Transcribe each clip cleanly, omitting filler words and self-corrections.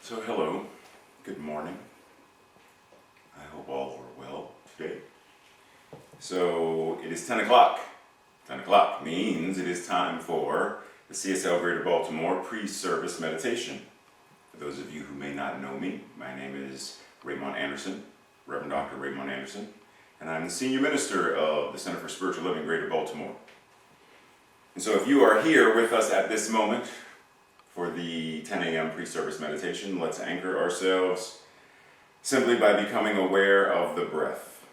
So hello, good morning. I hope all are well today. So it is 10 o'clock. 10 o'clock means it is time for the CSL Greater Baltimore pre-service meditation. For those of you who may not know me, my name is Raymont Anderson, Reverend Dr. Raymont Anderson, and I'm the Senior Minister of the Center for Spiritual Living Greater Baltimore. And so if you are here with us at this moment for the 10 a.m. pre-service meditation, let's anchor ourselves simply by becoming aware of the breath.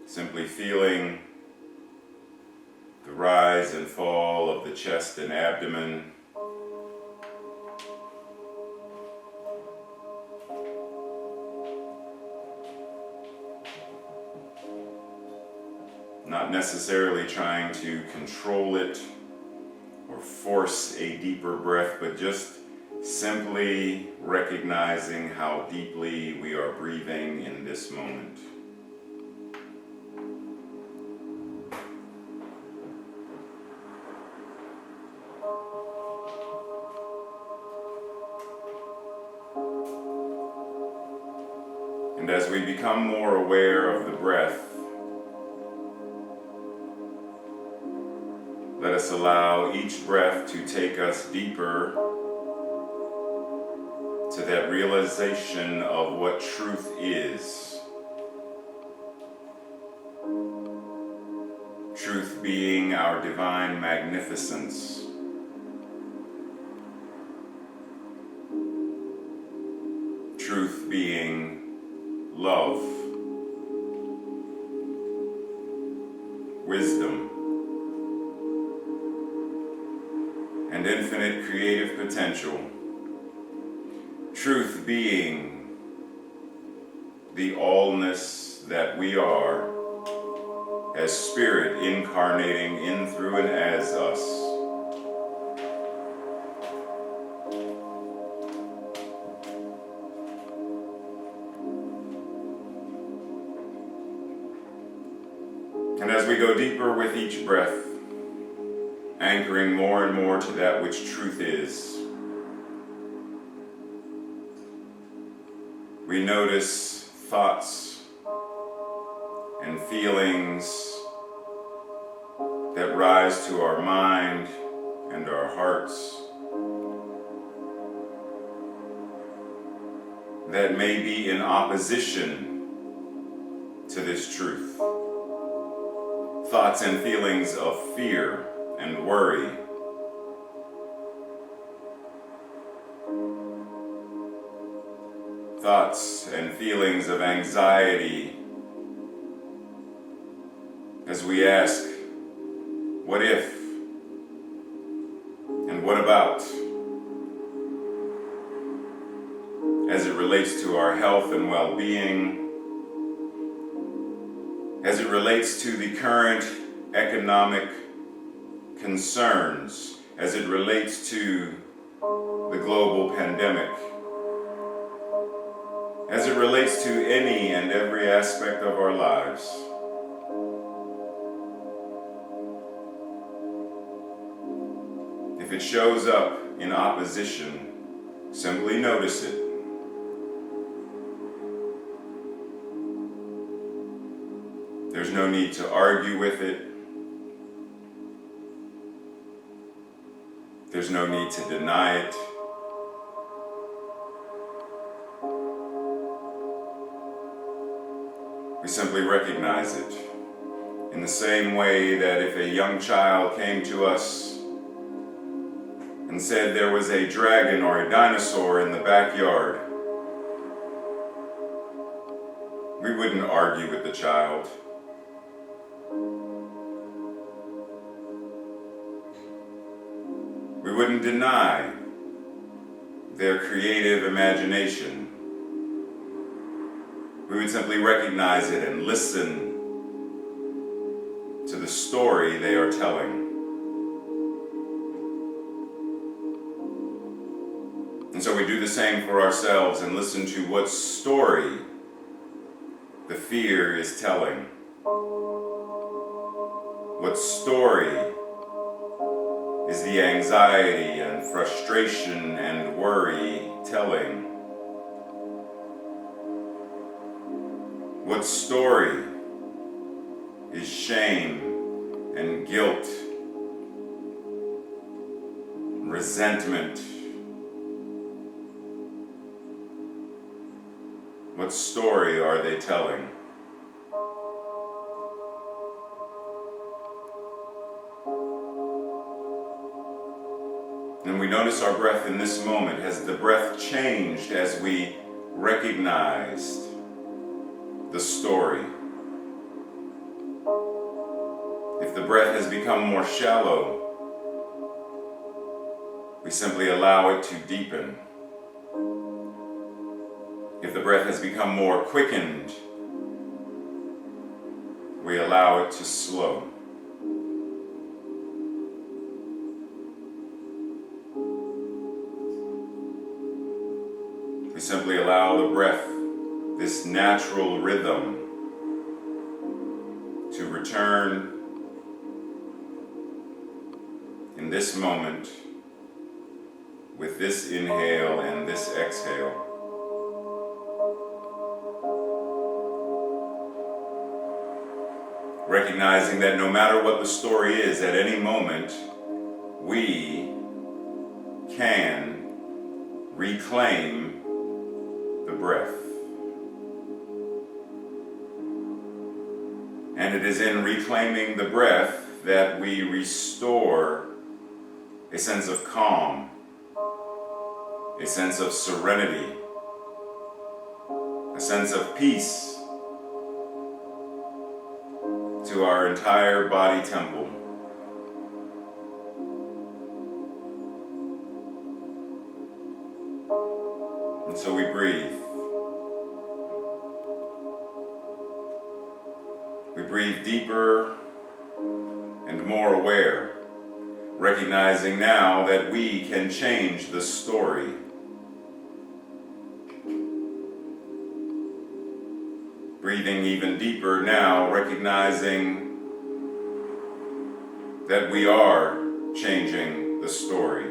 Simply feeling the rise and fall of the chest and abdomen. Not necessarily trying to control it or force a deeper breath, but just simply recognizing how deeply we are breathing in this moment. And as we become more aware of the breath, let us allow each breath to take us deeper to that realization of what truth is. Truth being our divine magnificence. Truth being love, wisdom, and infinite creative potential. Truth being the allness that we are as Spirit incarnating in, through, and as us. And as we go deeper with each breath, anchoring more and more to that which truth is, we notice thoughts and feelings that rise to our mind and our hearts that may be in opposition to this truth. Thoughts and feelings of fear and worry, thoughts and feelings of anxiety as we ask, what if and what about, as it relates to our health and well-being, as it relates to the current economic concerns, as it relates to the global pandemic, as it relates to any and every aspect of our lives. If it shows up in opposition, simply notice it. There's no need to argue with it. There's no need to deny it. We simply recognize it in the same way that if a young child came to us and said there was a dragon or a dinosaur in the backyard, we wouldn't argue with the child. We wouldn't deny their creative imagination. We would simply recognize it and listen to the story they are telling. And so we do the same for ourselves and listen to what story the fear is telling. What story is the anxiety and frustration and worry telling? What story is shame and guilt, resentment? What story are they telling? And we notice our breath in this moment. Has the breath changed as we recognized the story? If the breath has become more shallow, we simply allow it to deepen. If the breath has become more quickened, we allow it to slow. We simply allow the breath, this natural rhythm, to return in this moment with this inhale and this exhale. Recognizing that no matter what the story is, at any moment, we can reclaim the breath. And it is in reclaiming the breath that we restore a sense of calm, a sense of serenity, a sense of peace to our entire body temple. And so we breathe. We breathe deeper and more aware, recognizing now that we can change the story. Breathing even deeper now, recognizing that we are changing the story.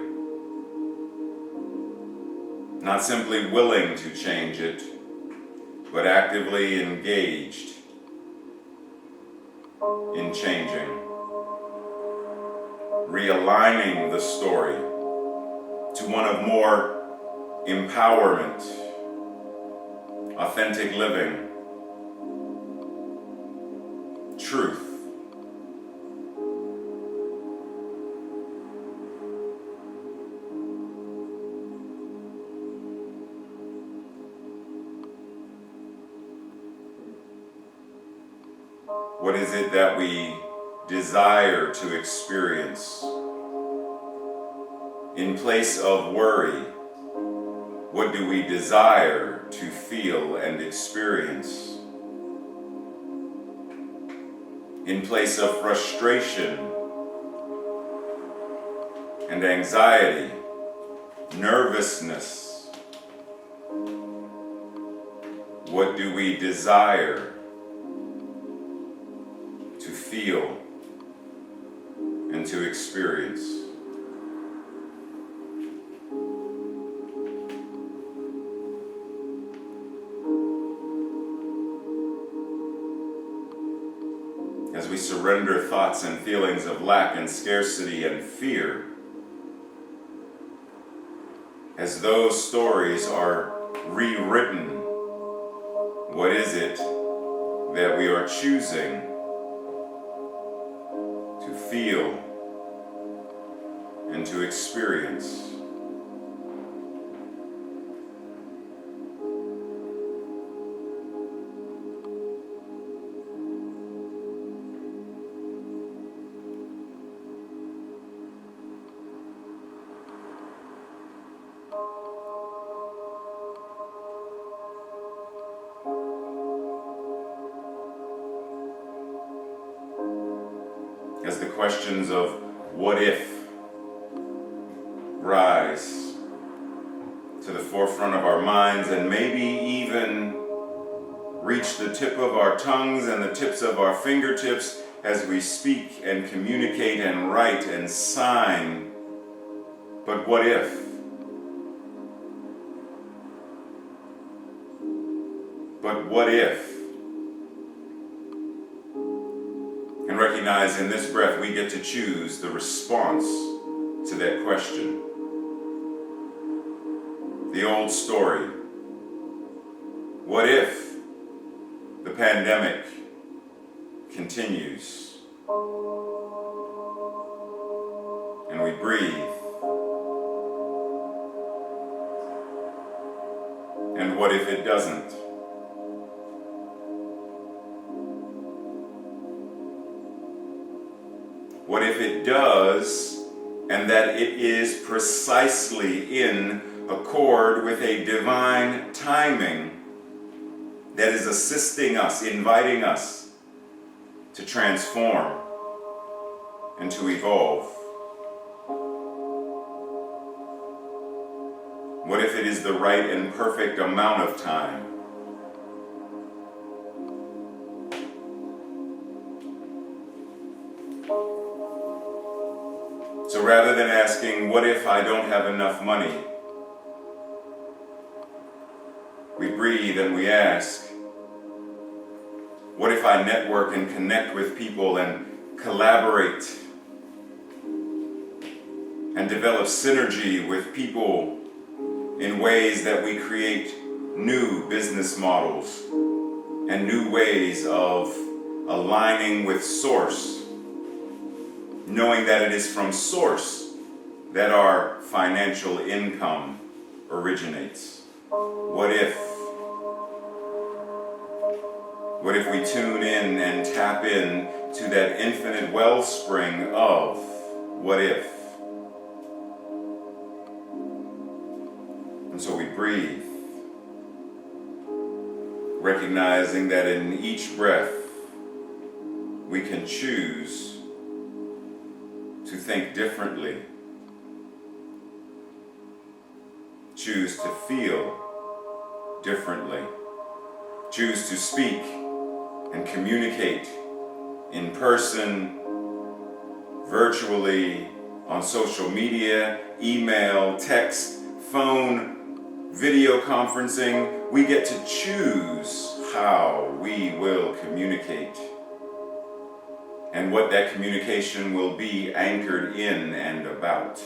Not simply willing to change it, but actively engaged in changing. Realigning the story to one of more empowerment, authentic living, truth. What is it that we desire to experience? In place of worry, what do we desire to feel and experience? In place of frustration and anxiety, nervousness, what do we desire to feel and to experience? As we surrender thoughts and feelings of lack and scarcity and fear, as those stories are rewritten, what is it that we are choosing to feel and to experience? As the questions of what if rise to the forefront of our minds and maybe even reach the tip of our tongues and the tips of our fingertips, as we speak and communicate and write and sign, but what if? But what if? And recognize in this breath we get to choose the response to that question. The old story. What if the pandemic continues? And we breathe. And what if it doesn't? What if it does, and that it is precisely in accord with a divine timing that is assisting us, inviting us to transform and to evolve? What if it is the right and perfect amount of time? So rather than asking, what if I don't have enough money? We breathe and we ask, what if I network and connect with people and collaborate and develop synergy with people in ways that we create new business models and new ways of aligning with Source, knowing that it is from Source that our financial income originates? What if? What if we tune in and tap in to that infinite wellspring of what if? And so we breathe, recognizing that in each breath we can choose to think differently, choose to feel differently, choose to speak and communicate in person, virtually, on social media, email, text, phone, video conferencing. We get to choose how we will communicate and what that communication will be anchored in and about.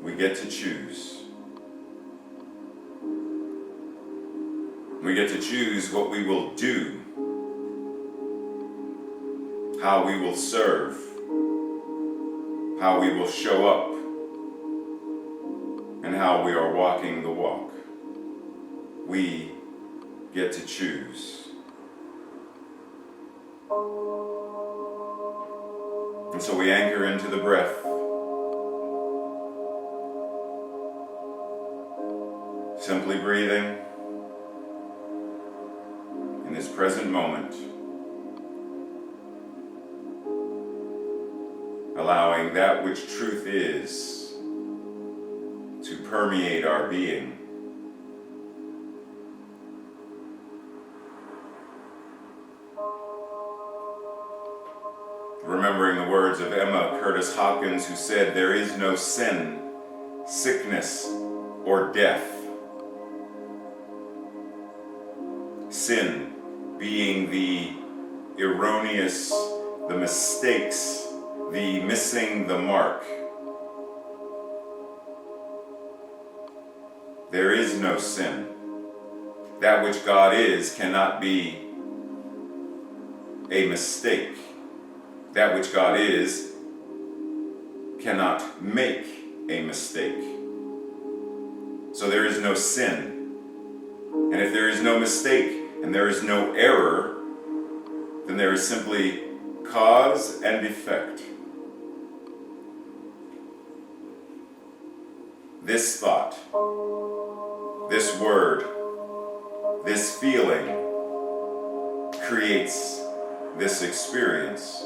We get to choose. We get to choose what we will do, how we will serve, how we will show up, and how we are walking the walk. We get to choose. And so we anchor into the breath. Simply breathing in this present moment, allowing that which truth is to permeate our being. Remembering the words of Emma Curtis Hopkins, who said, "There is no sin, sickness, or death." Sin being the erroneous, the mistakes, the missing the mark. There is no sin. That which God is cannot be a mistake. That which God is cannot make a mistake. So there is no sin. And if there is no mistake and there is no error, then there is simply cause and effect. This thought, this word, this feeling creates this experience.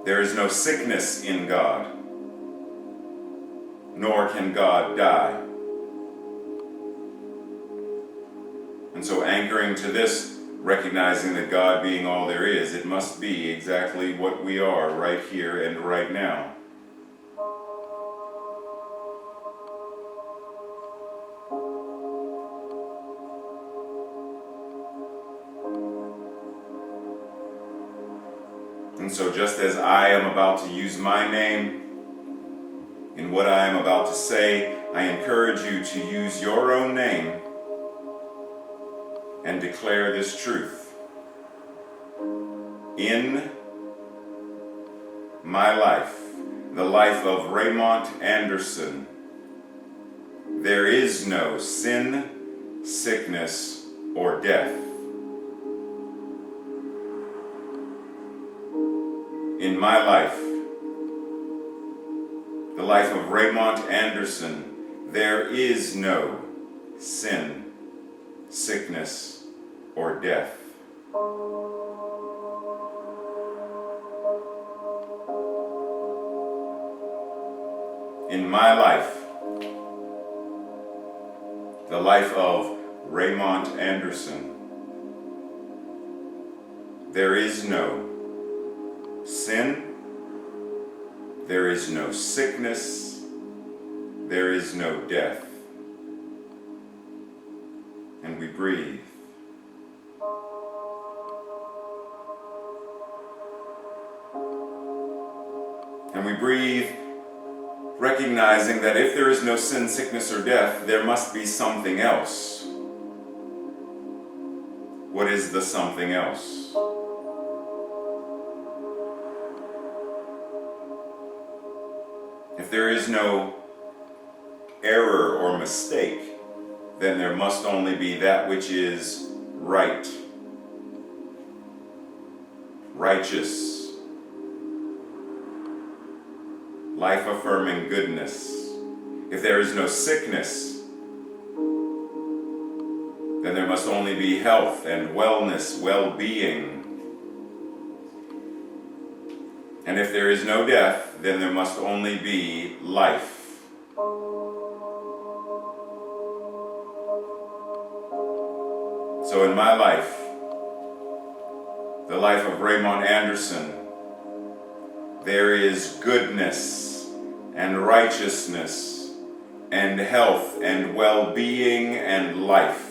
There is no sickness in God, nor can God die. And so anchoring to this, recognizing that God being all there is, it must be exactly what we are right here and right now. And so just as I am about to use my name in what I am about to say, I encourage you to use your own name and declare this truth. In my life, the life of Raymont Anderson, there is no sin, sickness, or death. In my life, the life of Raymont Anderson, there is no sin, sickness, or death. In my life, the life of Raymont Anderson, there is no sin, there is no sickness, there is no death. And we breathe. And we breathe, recognizing that if there is no sin, sickness, or death, there must be something else. What is the something else? If there is no error or mistake, then there must only be that which is right, righteous, life-affirming goodness. If there is no sickness, then there must only be health and wellness, well-being. And if there is no death, then there must only be life. So in my life, the life of Raymont Anderson, there is goodness and righteousness and health and well-being and life.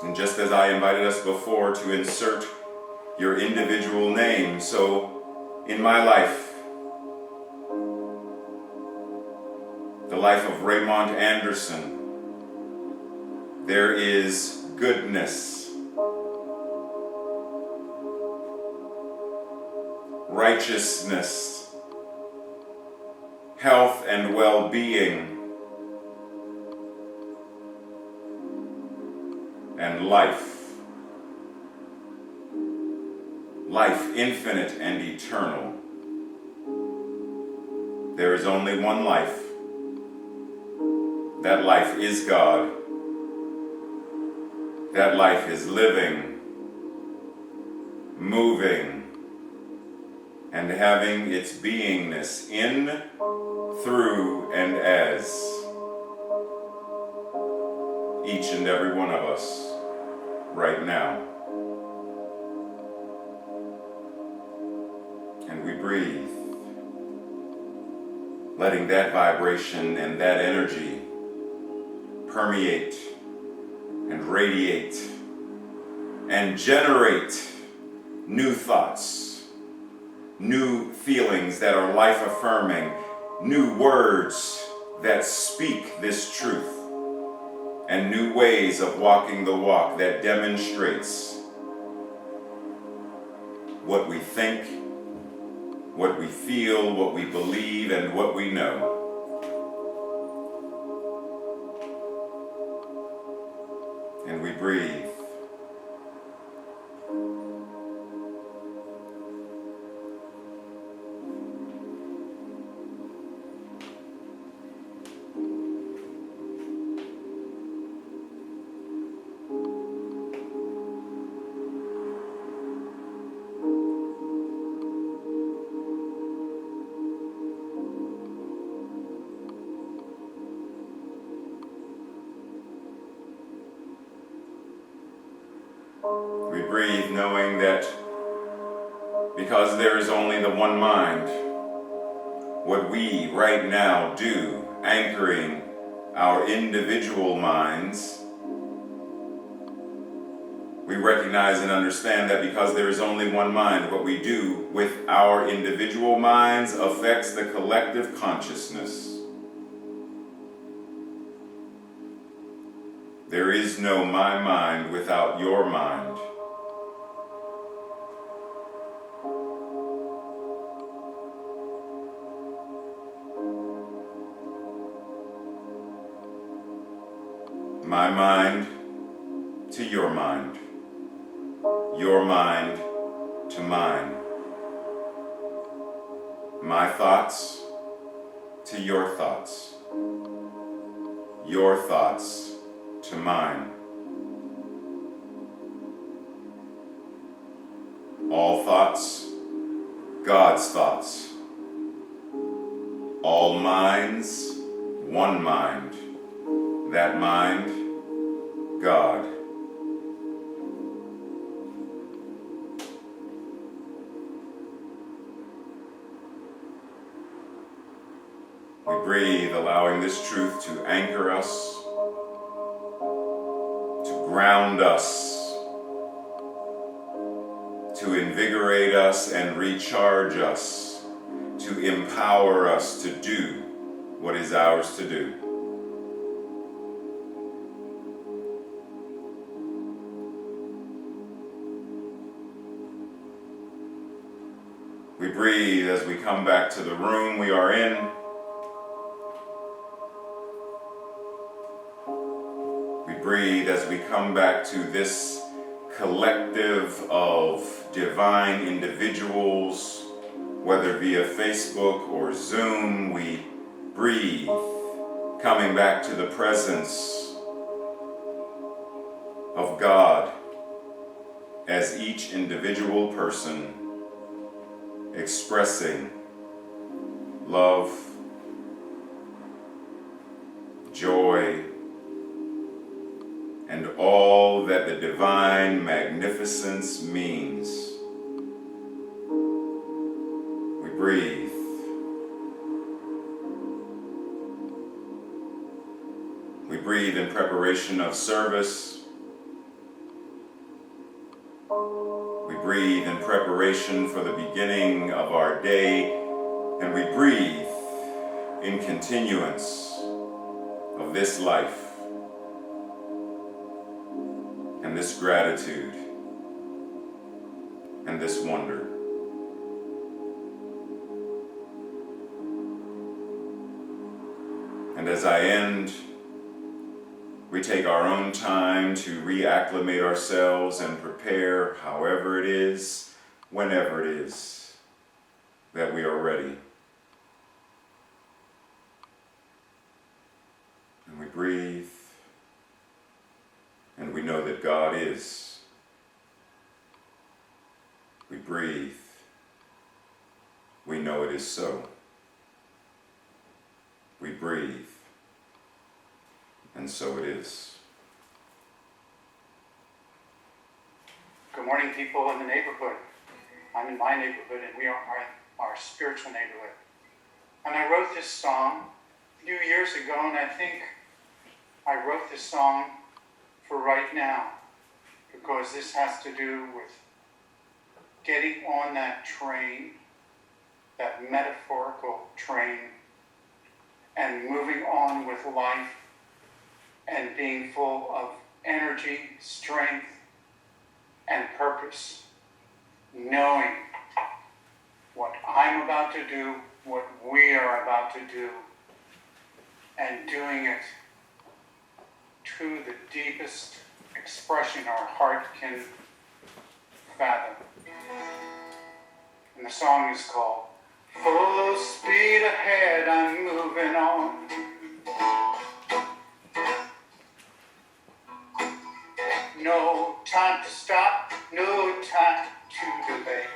And just as I invited us before to insert your individual name, so in my life, the life of Raymont Anderson, there is goodness, righteousness, health and well-being, and life. Life infinite and eternal. There is only one life. That life is God. That life is living, moving, and having its beingness in, through, and as each and every one of us right now. And we breathe, letting that vibration and that energy permeate and radiate and generate new thoughts, new feelings that are life-affirming, new words that speak this truth, and new ways of walking the walk that demonstrates what we think, what we feel, what we believe, and what we know. And we breathe. We breathe knowing that because there is only the one mind, what we right now do, anchoring our individual minds, we recognize and understand that because there is only one mind, what we do with our individual minds affects the collective consciousness. There is no my mind without your mind. My mind to your mind. Your mind to mine. My thoughts to your thoughts. Your thoughts to mine. All thoughts, God's thoughts. All minds, one mind. That mind, God. We breathe, allowing this truth to anchor us, to ground us, to invigorate us and recharge us, to empower us to do what is ours to do. We breathe as we come back to the room we are in. We breathe as we come back to this collective of divine individuals, whether via Facebook or Zoom. We breathe, coming back to the presence of God as each individual person expressing love, joy, and all that the divine magnificence means. We breathe. We breathe in preparation of service. We breathe in preparation for the beginning of our day, and we breathe in continuance of this life and this gratitude and this wonder. And as I end, we take our own time to reacclimate ourselves and prepare however it is, whenever it is, that we are ready. And we breathe, and we know that God is. We breathe. We know it is so. We breathe. And so it is. Good morning, people in the neighborhood. I'm in my neighborhood, and we are our spiritual neighborhood. And I wrote this song a few years ago, and I think I wrote this song for right now, because this has to do with getting on that train, that metaphorical train, and moving on with life, and being full of energy, strength, and purpose, knowing what I'm about to do, what we are about to do, and doing it to the deepest expression our heart can fathom. And the song is called Full Speed Ahead, I'm Moving On. No time to stop, no time to delay.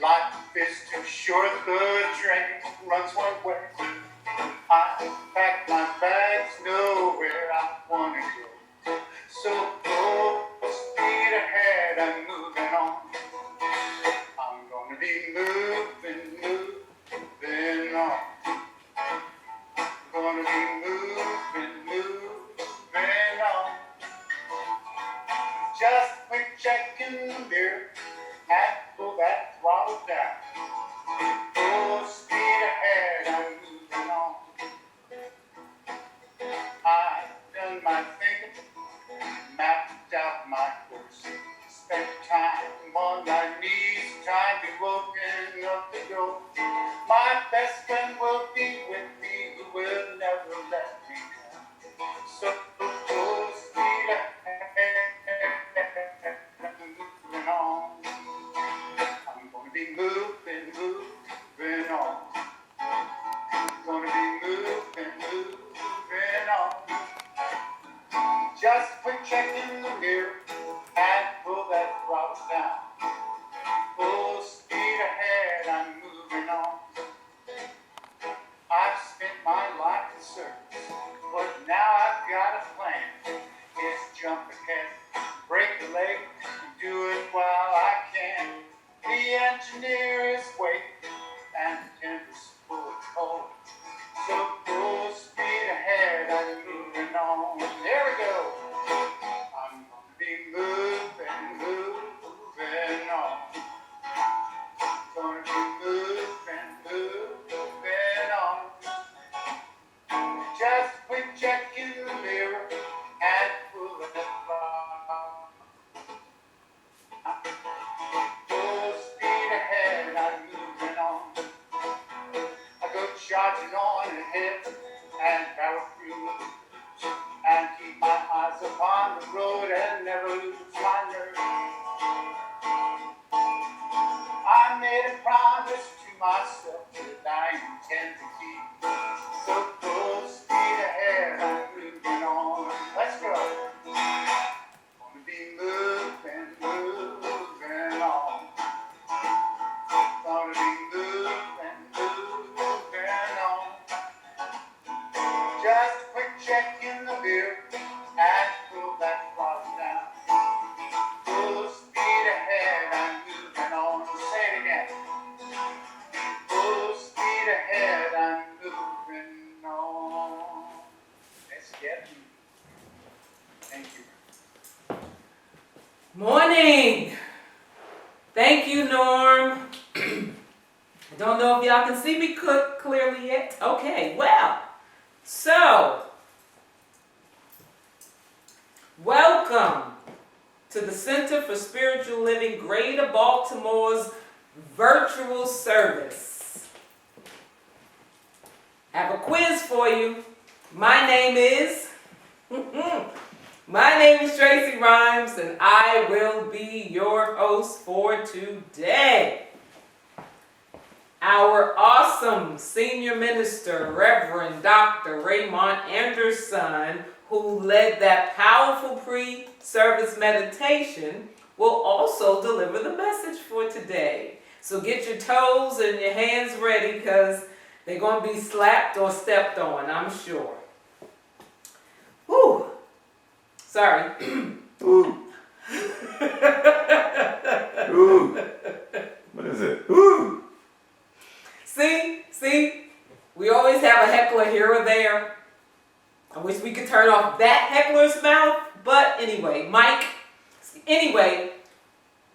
Life is too short, the train runs one way. I pack my bags, nowhere I wanna go. So full speed ahead. best friend will be with me, who will never let me down. So full speed ahead, moving on. I'm gonna be moving on. Gonna be moving on. Just quit checking the mirror and pull that throttle down. Full speed ahead, I'm moving on. I've spent my life in service, but now I've got a plan. It's jump ahead, break the leg, and do it while I can. The engineer is waiting, and the timber's full of coal. So full speed ahead, I'm moving on. There we go. I'm gonna be moving on. Gonna be moving on. Just quit checking the mirror and pull it apart. Full speed ahead, I'm moving on. I go charging on ahead and barrel through and keep my eyes upon the road and never lose my nerve. I made a promise to myself that I intend to keep. So full speed ahead, I'm moving on. Let's go. Gonna be moving on. Gonna be moving on. Just quit checking the mirror and pull that throttle down. Full speed ahead, I'm moving on. Say it again. Full speed ahead, I'm moving on. Let's get moving. Thank you. Morning. Thank you, Norm. I don't know if y'all can see me clearly yet. Okay, well, so welcome to the Center for Spiritual Living, Greater Baltimore's virtual service. I have a quiz for you. My name is Tracy Rhymes, and I will be your host for today. Our awesome senior minister, Reverend Dr. Raymont Anderson, who led that powerful pre-service meditation, will also deliver the message for today. So get your toes and your hands ready, because they're going to be slapped or stepped on, I'm sure. Whew. Sorry. Ooh. Ooh. What is it? Ooh. See, we always have a heckler here or there. I wish we could turn off that heckler's mouth, but anyway,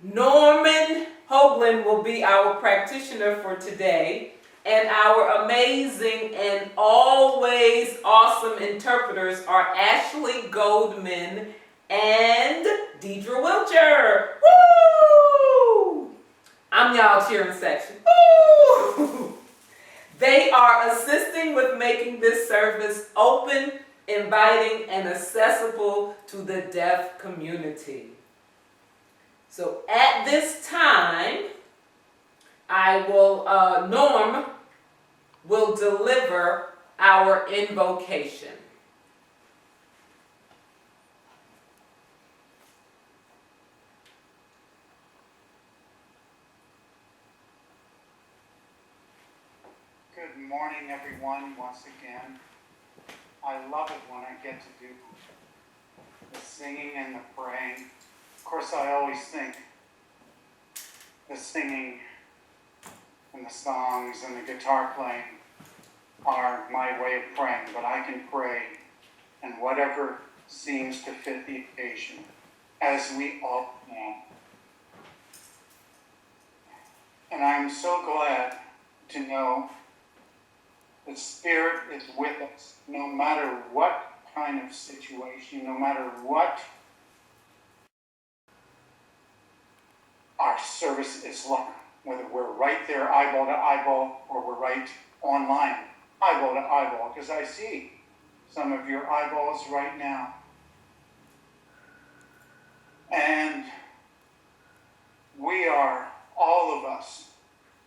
Norman Hoagland will be our practitioner for today, and our amazing and always awesome interpreters are Ashley Goldman and Deidre Wilcher. Woo! I'm y'all cheering section. Woo! They are assisting with making this service open, inviting, and accessible to the deaf community. So at this time, Norm will deliver our invocation. Good morning, everyone, once again. I love it when I get to do the singing and the praying. Of course, I always think the singing and the songs and the guitar playing are my way of praying, but I can pray in whatever seems to fit the occasion, as we all can. And I'm so glad to know the Spirit is with us, no matter what kind of situation, no matter what our service is like. whether we're right there eyeball to eyeball or we're right online eyeball to eyeball, because I see some of your eyeballs right now. And we are, all of us,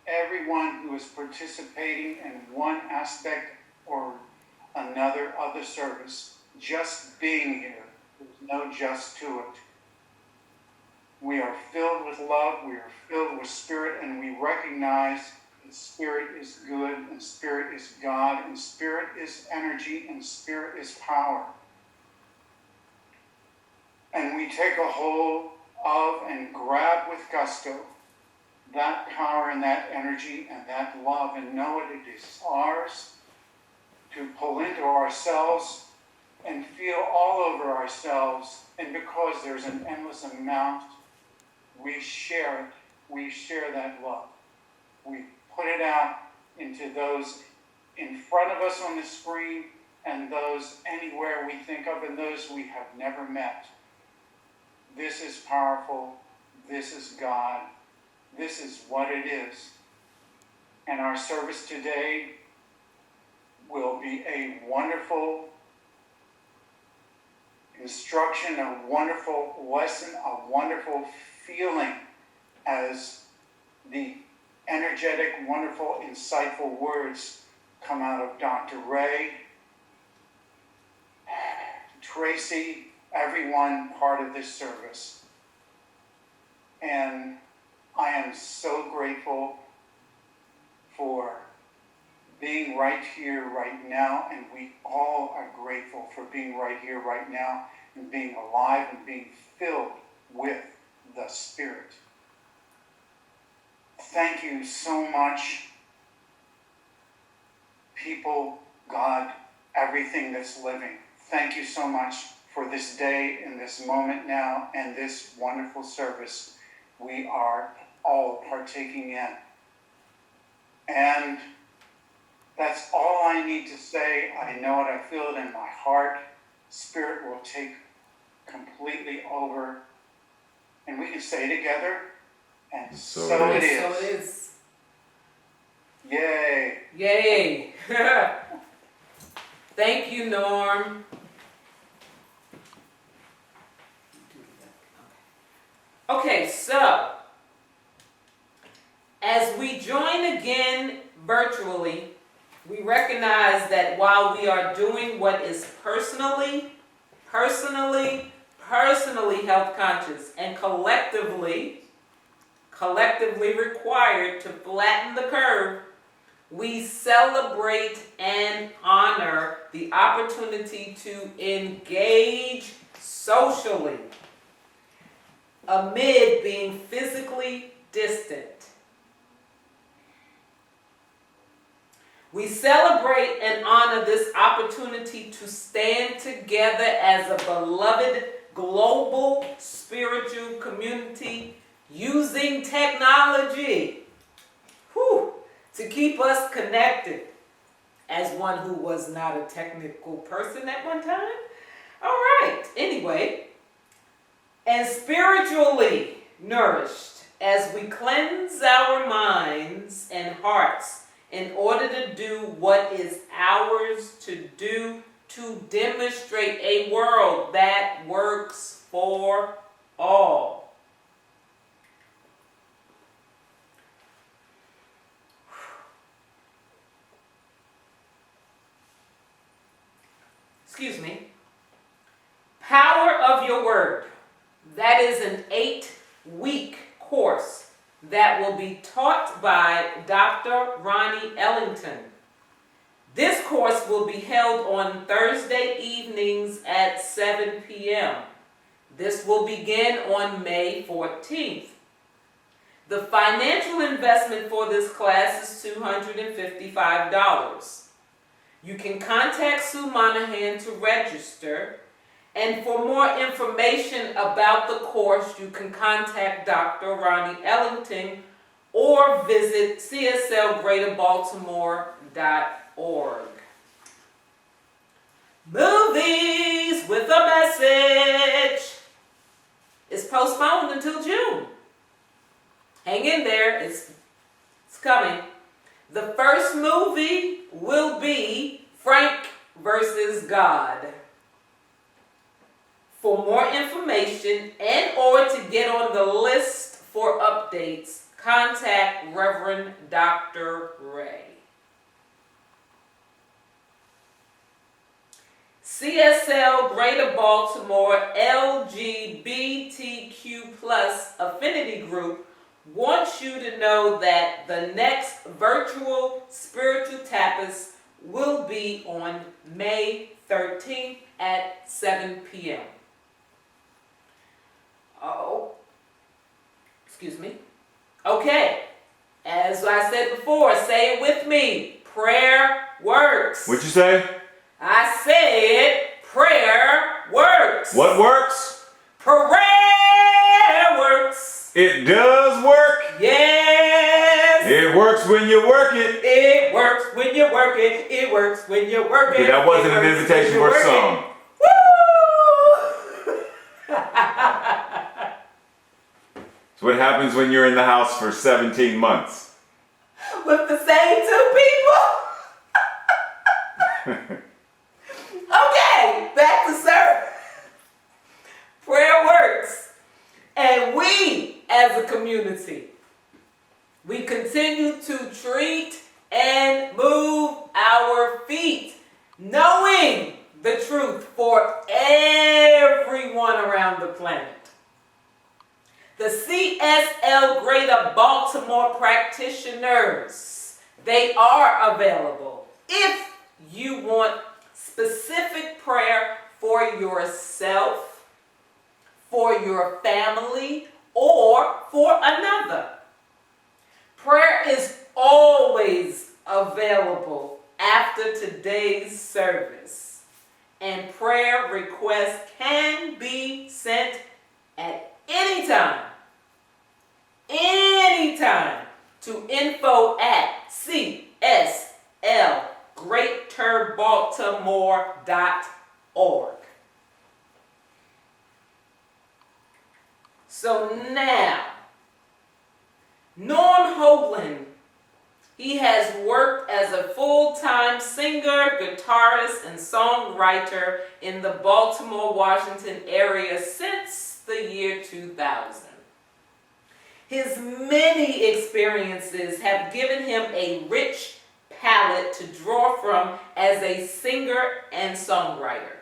everyone who is participating in one aspect or another of the service, just being here, there's no just to it. We are filled with love, we are filled with Spirit, and we recognize that Spirit is good, and Spirit is God, and Spirit is energy, and Spirit is power. And we take a hold of and grab with gusto that power and that energy and that love, and know it is ours to pull into ourselves and feel all over ourselves. And because there's an endless amount, we share it. We share that love. We put it out into those in front of us on the screen and those anywhere we think of and those we have never met. This is powerful. This is God. This is what it is. And our service today will be a wonderful instruction, a wonderful lesson, a wonderful feeling as the energetic, wonderful, insightful words come out of Dr. Ray, Tracy, everyone part of this service. And I am so grateful for being right here, right now, and we all are grateful for being right here, right now, and being alive and being filled with the Spirit. Thank you so much, people, God, everything that's living. Thank you so much for this day and this moment now and this wonderful service we are all partaking in. And that's all I need to say. I know it. I feel it in my heart. Spirit will take completely over. And we can say together, and so it is. So it is. Yay. Yay. Thank you, Norm. Okay, so as we join again virtually, we recognize that while we are doing what is personally health conscious and collectively required to flatten the curve, we celebrate and honor the opportunity to engage socially amid being physically distant. We celebrate and honor this opportunity to stand together as a beloved global spiritual community using technology to keep us connected. As one who was not a technical person at one time. All right, anyway. And spiritually nourished as we cleanse our minds and hearts in order to do what is ours to do to demonstrate a world that works for all. Excuse me. Power of Your Word. That is an 8-week course that will be taught by Dr. Ronnie Ellington. This course will be held on Thursday evenings at 7 p.m. This will begin on May 14th. The financial investment for this class is $255. You can contact Sue Monahan to register. And for more information about the course, you can contact Dr. Ronnie Ellington or visit cslgreaterbaltimore.org. Movies with a Message is postponed until June. Hang in there. It's It's coming. The first movie will be Frank versus God. For more information and or to get on the list for updates, contact Reverend Dr. Ray. CSL Greater Baltimore LGBTQ+ Affinity Group wants you to know that the next virtual spiritual tapas will be on May 13th at 7 p.m. Oh, excuse me. Okay, as I said before, say it with me. Prayer works. What'd you say? I said prayer works. What works? Prayer works. It does work. Yes. It works when you work it. It works when you work it. It works when you work it. Okay, that wasn't an invitation for a song. Woo! It's what happens when you're in the house for 17 months. With the same two people. Okay, back to service. Prayer works. And we, as a community, we continue to treat and move our feet, knowing the truth for everyone around the planet. The CSL Greater Baltimore practitioners, they are available if you want specific prayer for yourself, for your family, or for another. Prayer is always available after today's service, and prayer requests can be sent at any time to info@cslgreaterbaltimore.org. So now, Norm Hoagland, he has worked as a full-time singer, guitarist, and songwriter in the Baltimore, Washington area since the year 2000. His many experiences have given him a rich palette to draw from as a singer and songwriter.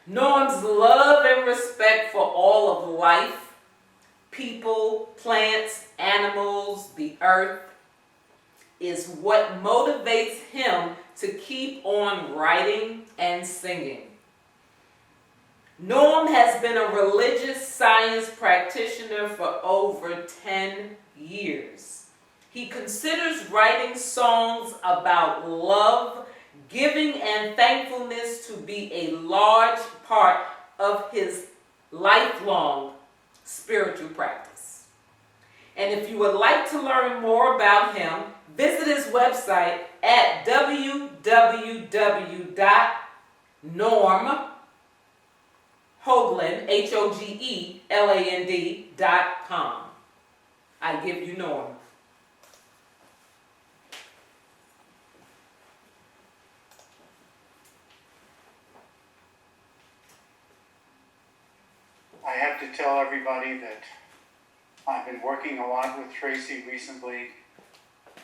Norm's love and respect for all of life, people, plants, animals, the earth, is what motivates him to keep on writing and singing. Norm has been a religious science practitioner for over 10 years. He considers writing songs about love, giving, and thankfulness to be a large part of his lifelong spiritual practice. And if you would like to learn more about him, visit his website at www.normhoagland.com. I give you Norm. I have to tell everybody that I've been working a lot with Tracy recently,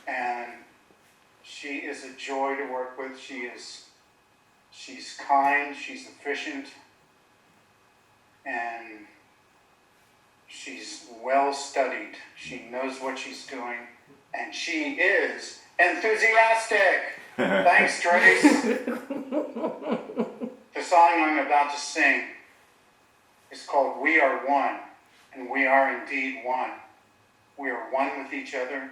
and she is a joy to work with. She's kind, she's efficient, and she's well studied. She knows what she's doing, and she is enthusiastic. Thanks, Trace. The song I'm about to sing is called We Are One, and we are indeed one. We are one with each other.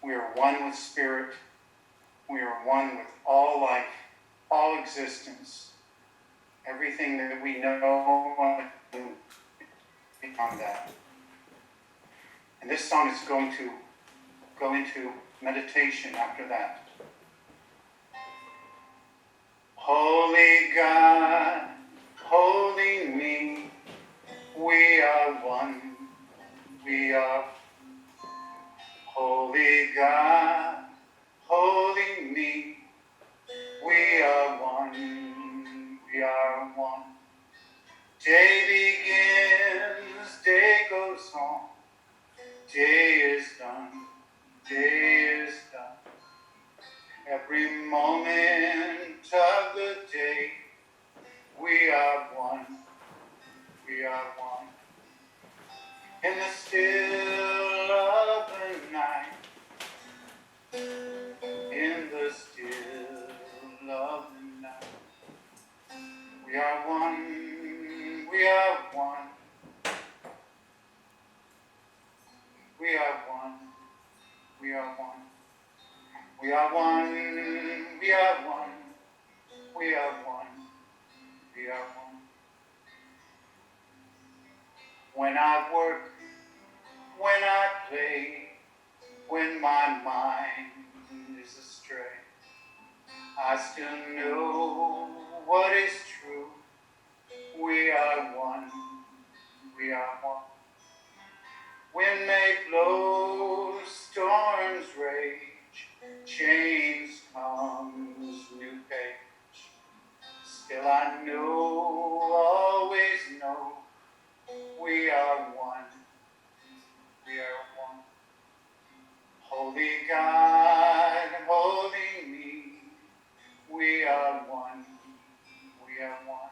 We are one with spirit. We are one with all life, all existence, everything that we know beyond that. And this song is going to go into meditation after that. Holy God, holy me, we are one, we are holy. Holy God, holy me, we are one, we are one. Day begins, day goes on, day is done, day is done. Every moment of the day, we are one, we are one. In the still of the night, in the still of the night, we are one, we are one, we are one, we are one, we are one, we are one, we are one, we are one. When I work, when I play, when my mind is astray, I still know what is true. We are one, we are one. Wind may blow, storms rage, change comes, new page. Still I know, always know, we are one, we are one. Holy God, holy me, we are one, we are one.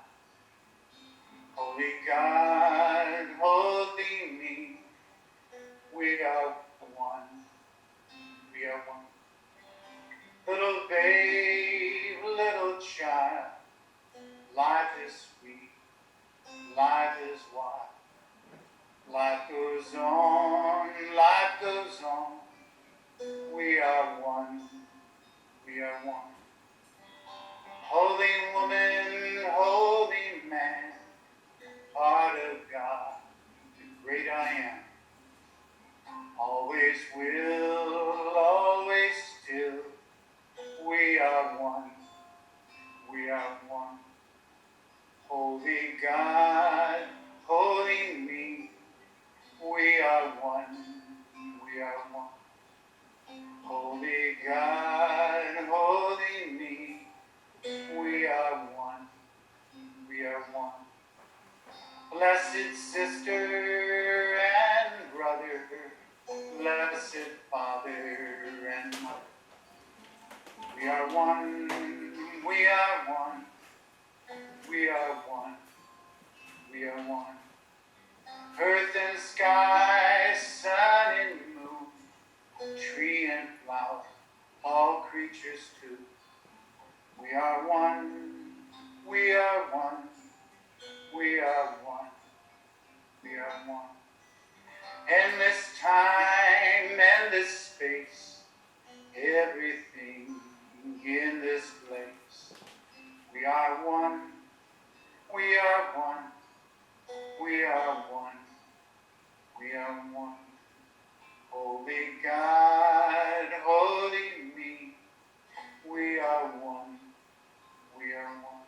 Holy God, holy me, we are one, we are one. Little babe, little child, life is sweet, life is wild. Life goes on, life goes on. We are one, we are one. Holy woman, holy man, heart of God, the great I am. Always will, always still. We are one, we are one. Holy God, holy me, we are one, we are one. Holy God, holy me, we are one, we are one. Blessed sister and brother, blessed father and mother. We are one, we are one, we are one, we are one. Earth and sky, sun and moon, tree and flower, all creatures too. We are one, we are one, we are one, we are one. Endless time, endless space, everything in this place. We are one, we are one, we are one, we are one. Holy God, holy me, we are one, we are one.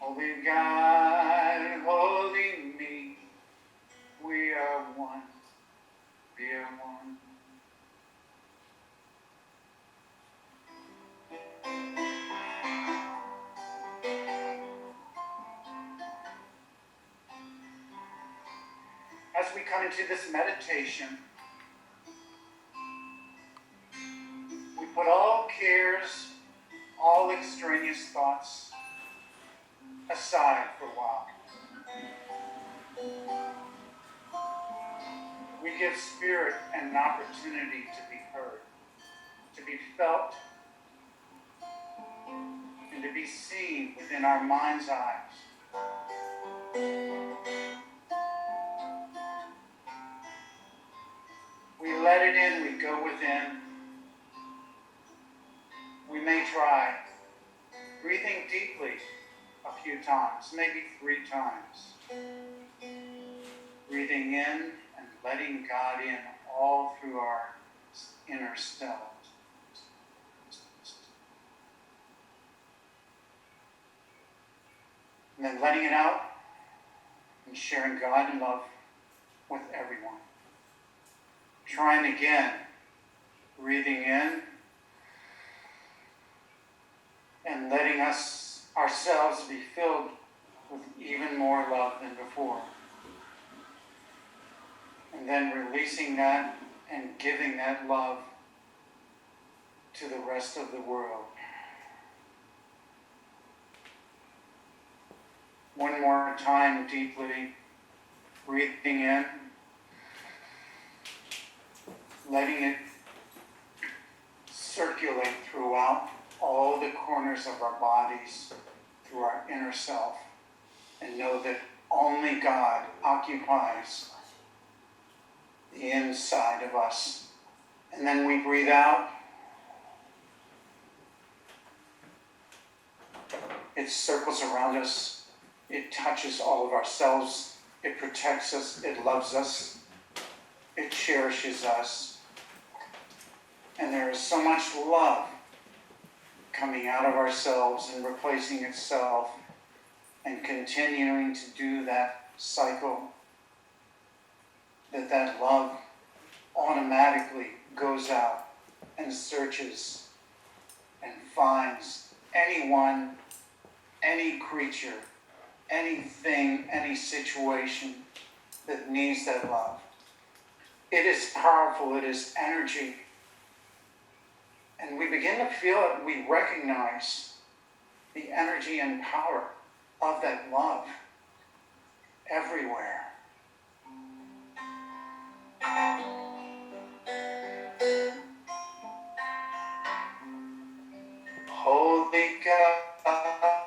Holy God, holy me, we are one, we are one. As we come into this meditation, we put all cares, all extraneous thoughts aside for a while. We give spirit an opportunity to be heard, to be felt, and to be seen within our mind's eyes. We let it in, we go within. We may try breathing deeply a few times, maybe 3 times. Breathing in and letting God in all through our inner selves. And then letting it out and sharing God and love with everyone. Trying again Breathing in and letting ourselves be filled with even more love than before. And then releasing that and giving that love to the rest of the world. One more time, deeply breathing in, letting it circulate throughout all the corners of our bodies, through our inner self, and know that only God occupies the inside of us. And then we breathe out. It circles around us. It touches all of ourselves. It protects us. It loves us. It cherishes us. And there is so much love coming out of ourselves and replacing itself and continuing to do that cycle, that love automatically goes out and searches and finds anyone, any creature, anything, any situation that needs that love. It is powerful, it is energy. And we begin to feel it, we recognize the energy and power of that love everywhere. Holy God,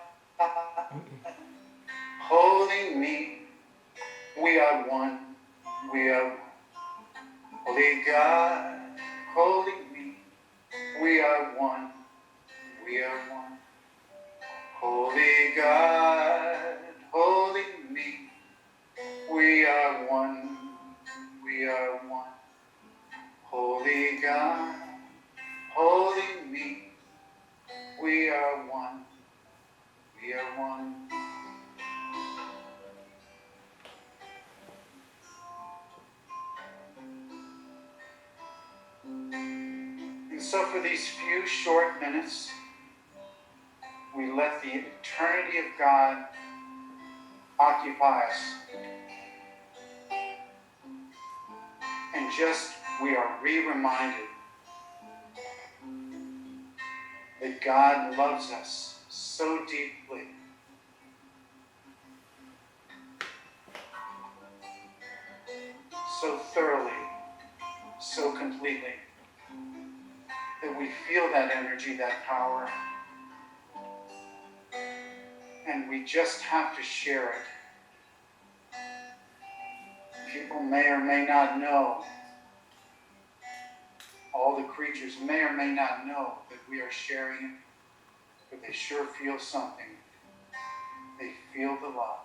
holy me, we are one, we are one. Holy God, holy me, we are one, we are one. Holy God, holy me, we are one, we are one. Holy God, holy me, we are one, we are one. And so for these few short minutes, we let the eternity of God occupy us. And just we are re-reminded that God loves us so deeply, so thoroughly, so completely, that we feel that energy, that power, and we just have to share it. People may or may not know, all the creatures may or may not know that we are sharing it, but they sure feel something. They feel the love.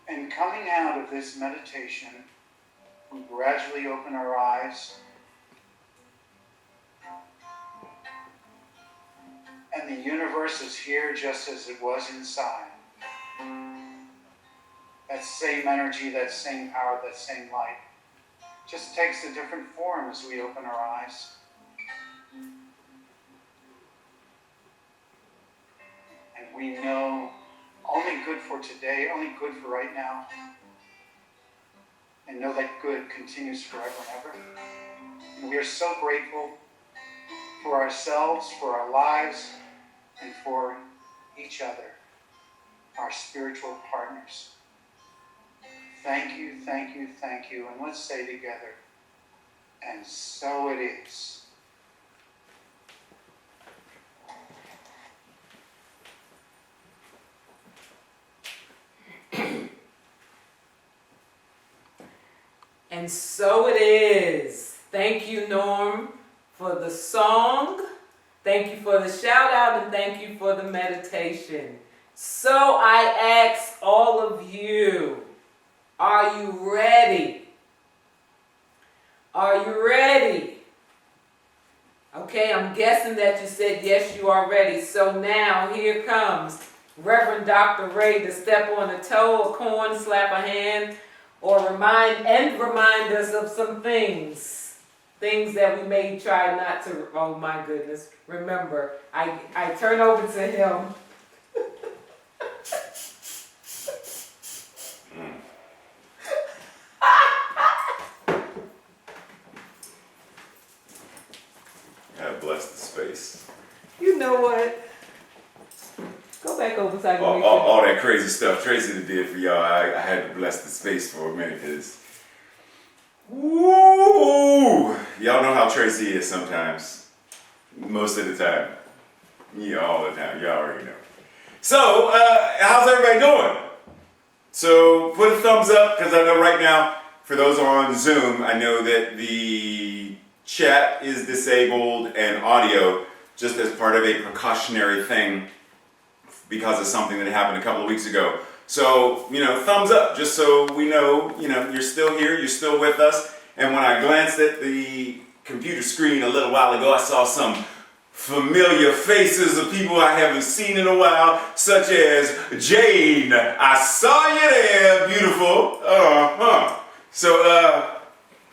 And coming out of this meditation, we gradually open our eyes, and the universe is here just as it was inside. That same energy, that same power, that same light just takes a different form as we open our eyes. And we know only good for today, only good for right now. And know that good continues forever and ever. And we are so grateful for ourselves, for our lives, and for each other, our spiritual partners. Thank you, thank you, thank you. And let's say together, and so it is. And so it is. Thank you, Norm, for the song. Thank you for the shout out, and thank you for the meditation. So I ask all of you, are you ready? Are you ready? Okay, I'm guessing that you said yes, you are ready. So now here comes Reverend Dr. Ray to step on a toe, a corn, slap a hand, or remind us of some things that we may try not to. Oh my goodness! Remember, I turn over to him. God bless the space. You know what? Go back over so I can make sure. All that crazy stuff Tracy did for y'all, I had to bless the space for a minute because, woo! Y'all know how Tracy is sometimes. Most of the time. Yeah, all the time. Y'all already know. So, how's everybody doing? So, put a thumbs up because I know right now, for those on Zoom, I know that the chat is disabled and audio just as part of a precautionary thing because of something that happened a couple of weeks ago. So, thumbs up, just so we know, you're still here, you're still with us. And when I glanced at the computer screen a little while ago, I saw some familiar faces of people I haven't seen in a while, such as Jane. I saw you there, beautiful. So,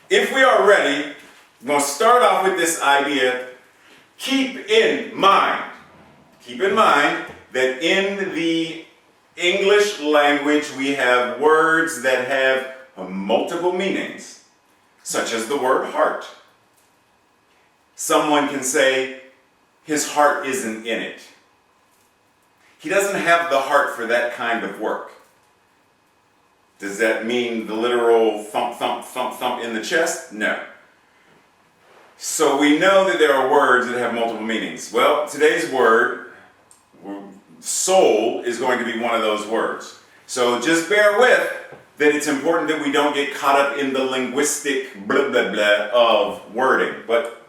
if we are ready, I'm going to start off with this idea. Keep in mind that in the English language we have words that have multiple meanings, such as the word heart. Someone can say, his heart isn't in it. He doesn't have the heart for that kind of work. Does that mean the literal thump, thump, thump, thump in the chest? No. So we know that there are words that have multiple meanings. Well, today's word, soul, is going to be one of those words. So just bear with that it's important that we don't get caught up in the linguistic blah, blah, blah of wording. But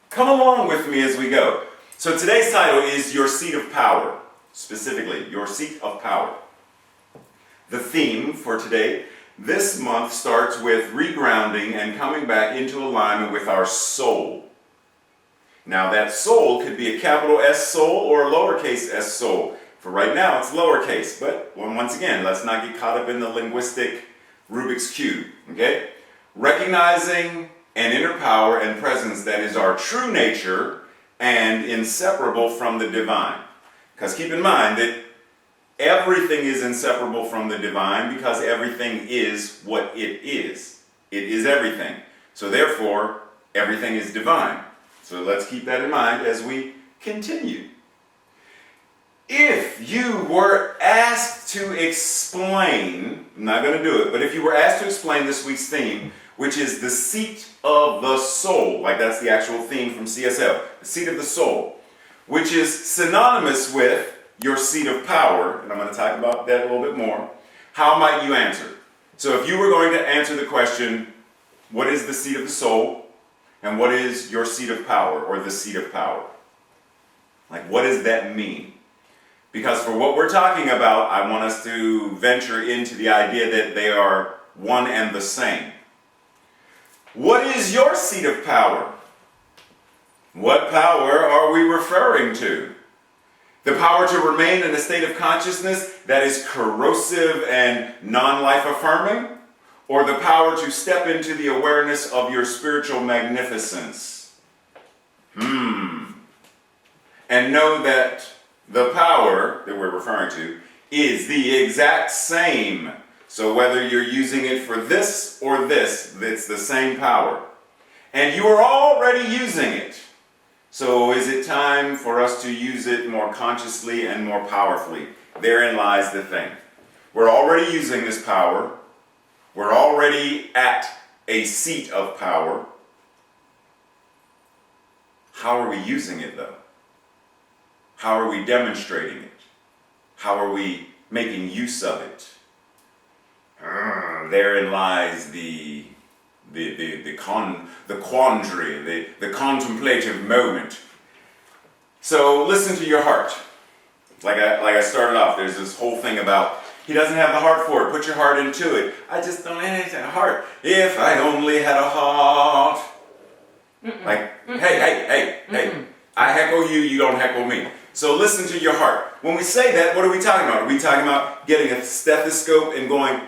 come along with me as we go. So today's title is Your Seat of Power. Specifically, Your Seat of Power. The theme for today, this month, starts with regrounding and coming back into alignment with our soul. Now that soul could be a capital S soul or a lowercase s soul. For right now, it's lowercase, but once again, let's not get caught up in the linguistic Rubik's Cube, okay? Recognizing an inner power and presence that is our true nature and inseparable from the divine. Because keep in mind that everything is inseparable from the divine because everything is what it is. It is everything. So therefore, everything is divine. So let's keep that in mind as we continue. If you were asked to explain, I'm not going to do it, but if you were asked to explain this week's theme, which is the seat of the soul, like that's the actual theme from CSL, the seat of the soul, which is synonymous with your seat of power, and I'm going to talk about that a little bit more, how might you answer? So if you were going to answer the question, what is the seat of the soul, and what is your seat of power, or the seat of power? Like, what does that mean? Because for what we're talking about, I want us to venture into the idea that they are one and the same. What is your seat of power? What power are we referring to? The power to remain in a state of consciousness that is corrosive and non-life affirming? Or the power to step into the awareness of your spiritual magnificence? And know that the power that we're referring to is the exact same. So whether you're using it for this or this, it's the same power. And you are already using it. So is it time for us to use it more consciously and more powerfully? Therein lies the thing. We're already using this power. We're already at a seat of power. How are we using it though? How are we demonstrating it? How are we making use of it? Therein lies the quandary, the contemplative moment. So listen to your heart. Like I started off, there's this whole thing about he doesn't have the heart for it. Put your heart into it. I just don't have a heart. If I only had a heart. Like, hey. I heckle you, you don't heckle me. So listen to your heart. When we say that, what are we talking about? Are we talking about getting a stethoscope and going,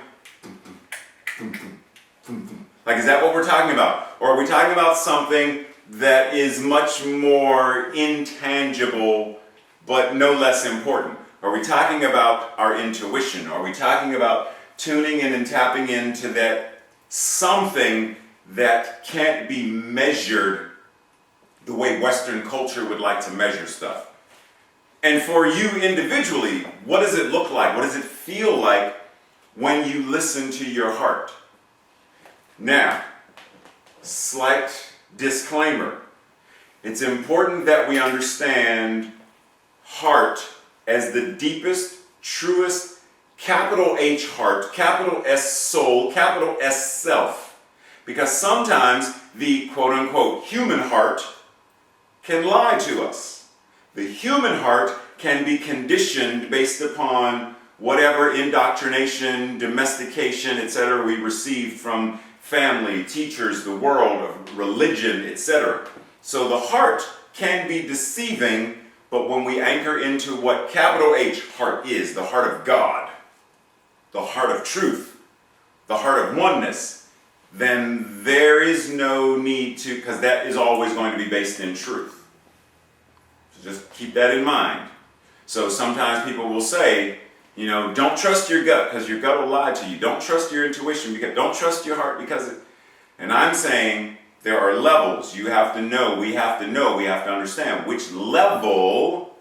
like, is that what we're talking about? Or are we talking about something that is much more intangible, but no less important? Are we talking about our intuition? Are we talking about tuning in and tapping into that something that can't be measured the way Western culture would like to measure stuff? And for you individually, what does it look like? What does it feel like when you listen to your heart? Now, slight disclaimer. It's important that we understand heart as the deepest, truest, capital H heart, capital S soul, capital S self. Because sometimes the quote-unquote human heart can lie to us. The human heart can be conditioned based upon whatever indoctrination, domestication, etc. we received from family, teachers, the world, religion, etc. So the heart can be deceiving, but when we anchor into what capital H heart is, the heart of God, the heart of truth, the heart of oneness, then there is no need to, because that is always going to be based in truth. So just keep that in mind. So sometimes people will say, you know, don't trust your gut because your gut will lie to you. Don't trust your intuition because don't trust your heart because it, and I'm saying there are levels. You have to know, we have to understand which level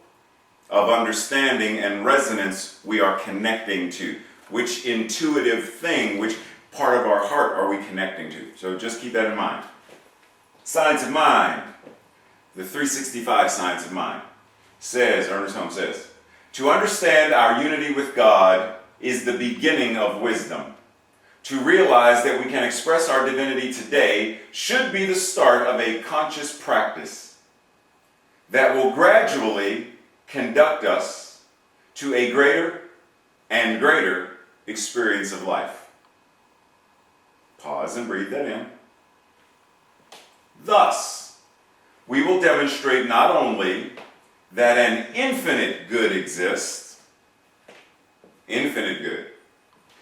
of understanding and resonance we are connecting to. Which intuitive thing, which part of our heart are we connecting to? So just keep that in mind. Science of mind, the 365 science of mind, says, Ernest Holmes says, to understand our unity with God is the beginning of wisdom. To realize that we can express our divinity today should be the start of a conscious practice that will gradually conduct us to a greater and greater experience of life. Pause and breathe that in. Thus, we will demonstrate not only that an infinite good exists, infinite good.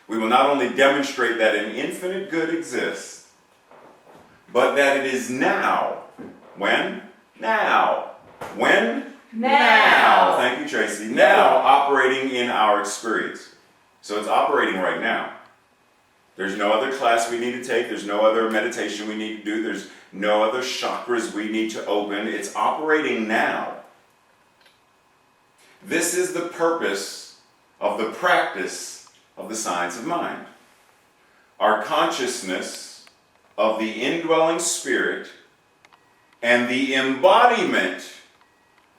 We will not only demonstrate that an infinite good exists, but that it is now. When? Now. When? Now. Thank you, Tracy. Now operating in our experience. So it's operating right now. There's no other class we need to take. There's no other meditation we need to do. There's no other chakras we need to open. It's operating now. This is the purpose of the practice of the science of mind. Our consciousness of the indwelling spirit and the embodiment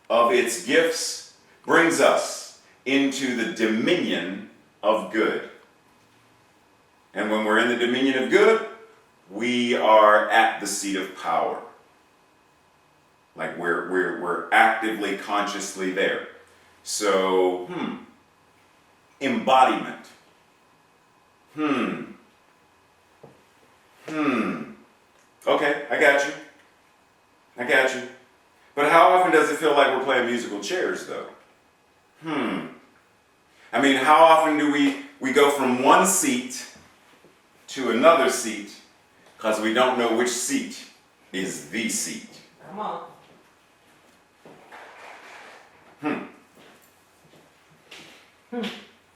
of its gifts brings us into the dominion of good. And when we're in the dominion of good, we are at the seat of power. Like we're actively, consciously there. So, embodiment. Okay, I got you. But how often does it feel like we're playing musical chairs, though? I mean, how often do we go from one seat to another seat because we don't know which seat is the seat? Come on.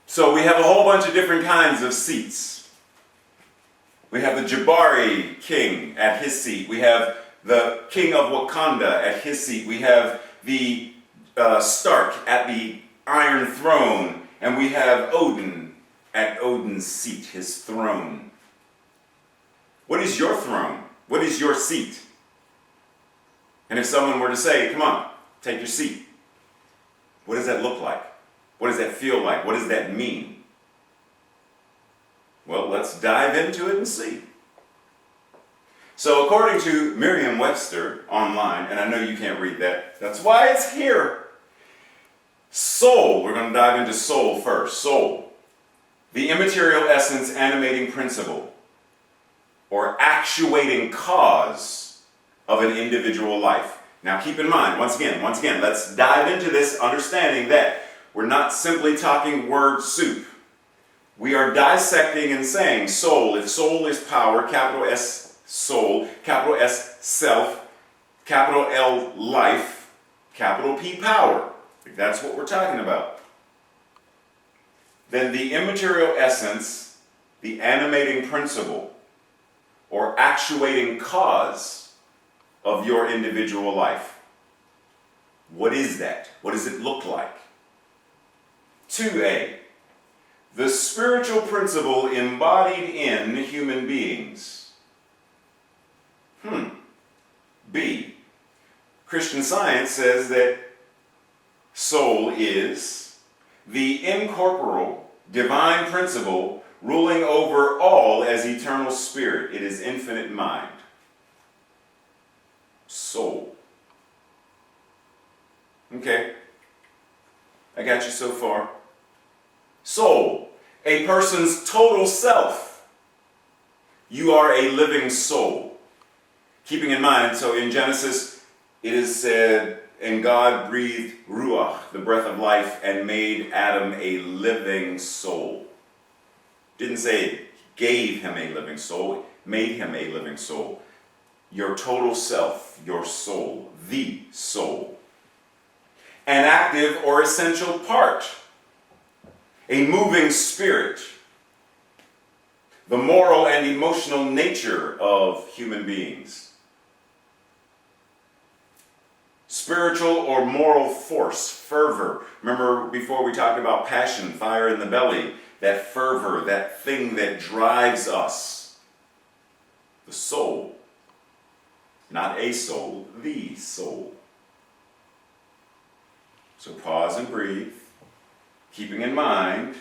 So we have a whole bunch of different kinds of seats. We have the Jabari king at his seat. We have the king of Wakanda at his seat. We have the Stark at the Iron Throne. And we have Odin at Odin's seat, his throne. What is your throne? What is your seat? And if someone were to say, come on, take your seat, what does that look like? What does that feel like? What does that mean? Well, let's dive into it and see. So according to Merriam-Webster online, and I know you can't read that, that's why it's here. Soul, we're going to dive into soul first. Soul, the immaterial essence animating principle, or actuating cause of an individual life. Now keep in mind, once again, let's dive into this understanding that we're not simply talking word soup. We are dissecting and saying soul. If soul is power, capital S soul, capital S self, capital L life, capital P power. If that's what we're talking about. Then the immaterial essence, the animating principle, or actuating cause of your individual life. What is that? What does it look like? 2A, the spiritual principle embodied in human beings. B, Christian Science says that soul is the incorporeal, divine principle ruling over all as eternal spirit. It is infinite mind. Soul. Okay. I got you so far. Soul. A person's total self. You are a living soul. Keeping in mind, so in Genesis, it is said, and God breathed ruach, the breath of life, and made Adam a living soul. Didn't say gave him a living soul, made him a living soul. Your total self, your soul, the soul. An active or essential part. A moving spirit. The moral and emotional nature of human beings. Spiritual or moral force, fervor. Remember before we talked about passion, fire in the belly, that fervor, that thing that drives us. The soul. Not a soul, the soul. So pause and breathe, keeping in mind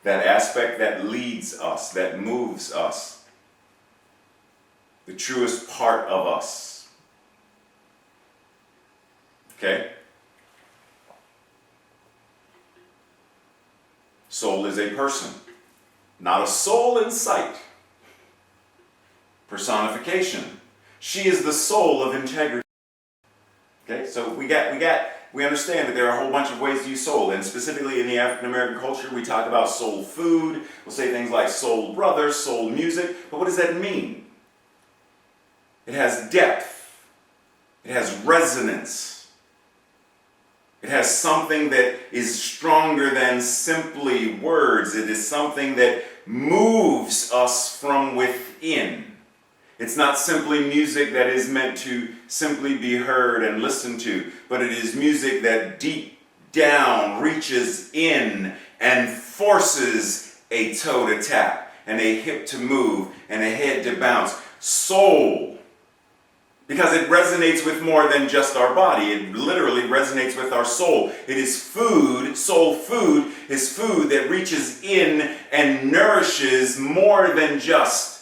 that aspect that leads us, that moves us, the truest part of us. Okay? Soul is a person, not a soul in sight. Personification. She is the soul of integrity. Okay, so we understand that there are a whole bunch of ways to use soul, and specifically in the African American culture, we talk about soul food. We'll say things like soul brother, soul music, but what does that mean? It has depth. It has resonance. It has something that is stronger than simply words. It is something that moves us from within. It's not simply music that is meant to simply be heard and listened to, but it is music that deep down reaches in and forces a toe to tap and a hip to move and a head to bounce. Soul. Because it resonates with more than just our body. It literally resonates with our soul. It is food. Soul food is food that reaches in and nourishes more than just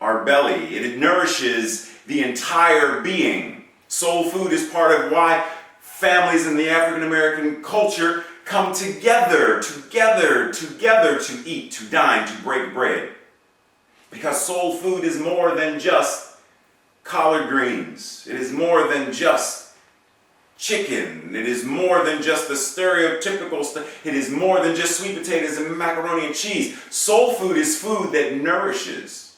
our belly. It nourishes the entire being. Soul food is part of why families in the African American culture come together to eat, to dine, to break bread. Because soul food is more than just collard greens. It is more than just chicken. It is more than just the stereotypical stuff. It is more than just sweet potatoes and macaroni and cheese. Soul food is food that nourishes.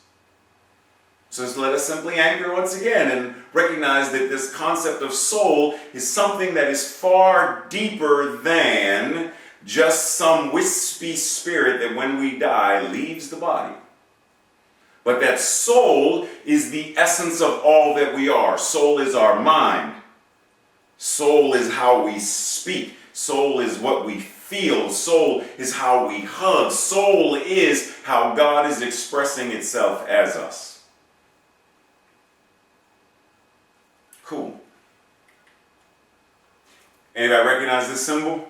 So let us simply anchor once again and recognize that this concept of soul is something that is far deeper than just some wispy spirit that when we die leaves the body. But that soul is the essence of all that we are. Soul is our mind. Soul is how we speak. Soul is what we feel. Soul is how we hug. Soul is how God is expressing itself as us. Cool. Anybody recognize this symbol?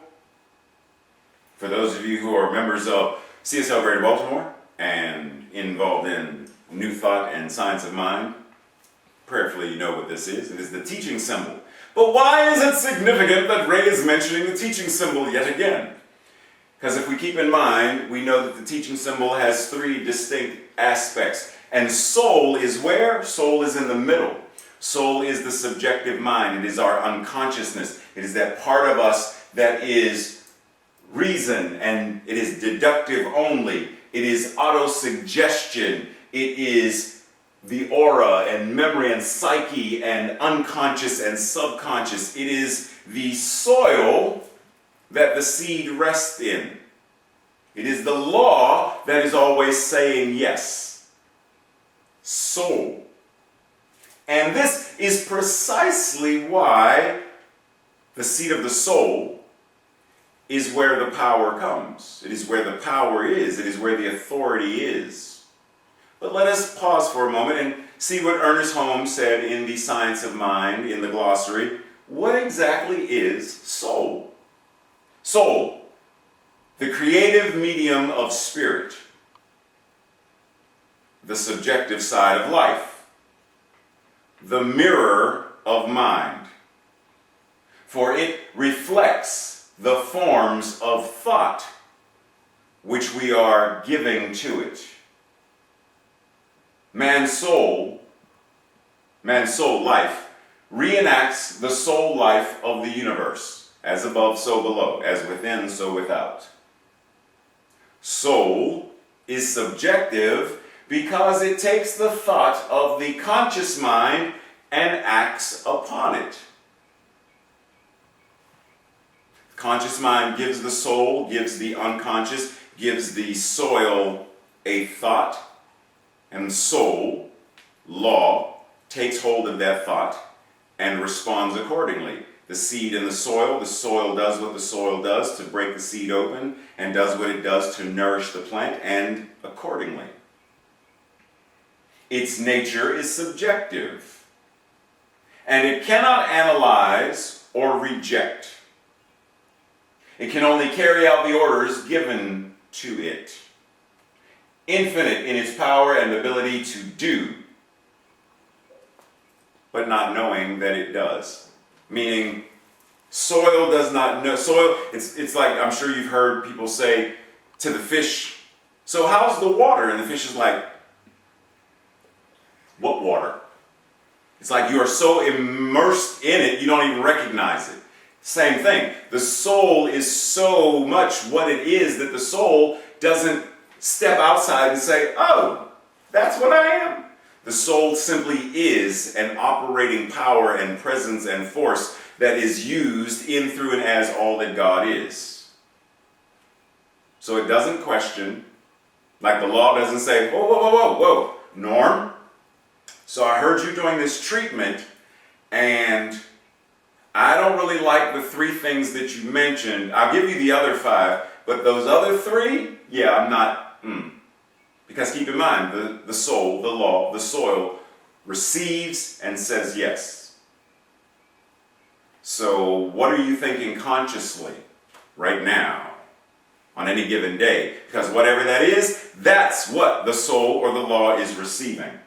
For those of you who are members of CSL Greater Baltimore and involved in New Thought and Science of Mind, prayerfully you know what this is. It is the teaching symbol. But why is it significant that Ray is mentioning the teaching symbol yet again? Because if we keep in mind, we know that the teaching symbol has three distinct aspects. And soul is where? Soul is in the middle. Soul is the subjective mind. It is our unconsciousness. It is that part of us that is reason and it is deductive only. It is autosuggestion. It is the aura and memory and psyche and unconscious and subconscious. It is the soil that the seed rests in. It is the law that is always saying yes. Soul. And this is precisely why the seat of the soul is where the power comes. It is where the power is. It is where the authority is. But let us pause for a moment and see what Ernest Holmes said in The Science of Mind, in the glossary. What exactly is soul? Soul, the creative medium of spirit, the subjective side of life, the mirror of mind, for it reflects the forms of thought which we are giving to it. Man's soul life, reenacts the soul life of the universe, as above, so below, as within, so without. Soul is subjective because it takes the thought of the conscious mind and acts upon it. Conscious mind gives the soul, gives the unconscious, gives the soil a thought, and soul, law, takes hold of that thought and responds accordingly. The seed in the soil does what the soil does to break the seed open and does what it does to nourish the plant, and accordingly. Its nature is subjective, and it cannot analyze or reject. It can only carry out the orders given to it. Infinite in its power and ability to do, but not knowing that it does. Meaning, soil does not know. Soil, it's like, I'm sure you've heard people say to the fish, so how's the water? And the fish is like, what water? It's like you are so immersed in it, you don't even recognize it. Same thing. The soul is so much what it is that the soul doesn't step outside and say, oh, that's what I am. The soul simply is an operating power and presence and force that is used in, through, and as all that God is. So it doesn't question, like the law doesn't say, whoa, whoa, whoa, whoa, whoa, Norm. So I heard you doing this treatment, and I don't really like the 3 things that you mentioned. I'll give you the other 5, but those other 3, yeah, I'm not, Because keep in mind, the soul, the law, the soil, receives and says yes. So what are you thinking consciously right now on any given day? Because whatever that is, that's what the soul or the law is receiving.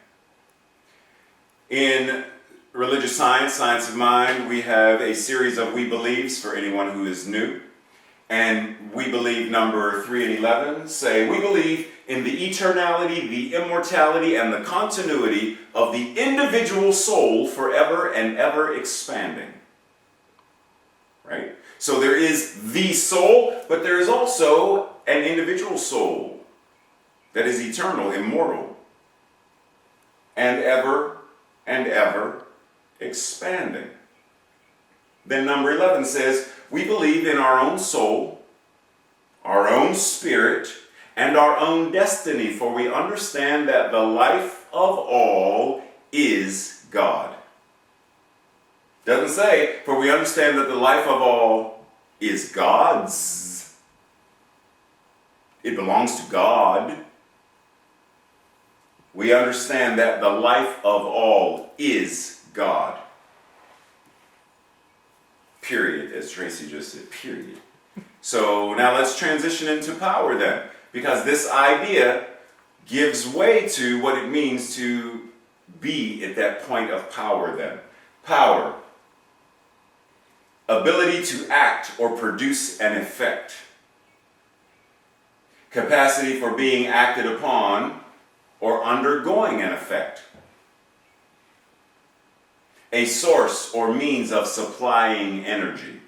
In religious science, science of mind, we have a series of we believes for anyone who is new. And we believe number 3 and 11 say, we believe in the eternality, the immortality, and the continuity of the individual soul forever and ever expanding. Right? So there is the soul, but there is also an individual soul that is eternal, immortal, and ever expanding. Then number 11 says, we believe in our own soul, our own spirit, and our own destiny, for we understand that the life of all is God. Doesn't say, for we understand that the life of all is God's. It belongs to God. We understand that the life of all is God. Period, as Tracy just said, period. So now let's transition into power then, because this idea gives way to what it means to be at that point of power then. Power. Ability to act or produce an effect. Capacity for being acted upon or undergoing an effect. a source or means of supplying energy.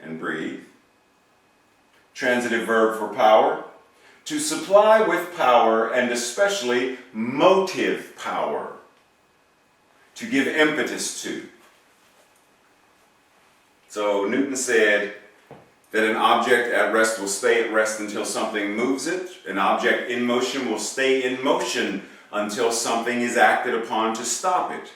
And breathe. Transitive verb for power. To supply with power, and especially motive power. To give impetus to. So Newton said that an object at rest will stay at rest until something moves it. An object in motion will stay in motion until something is acted upon to stop it.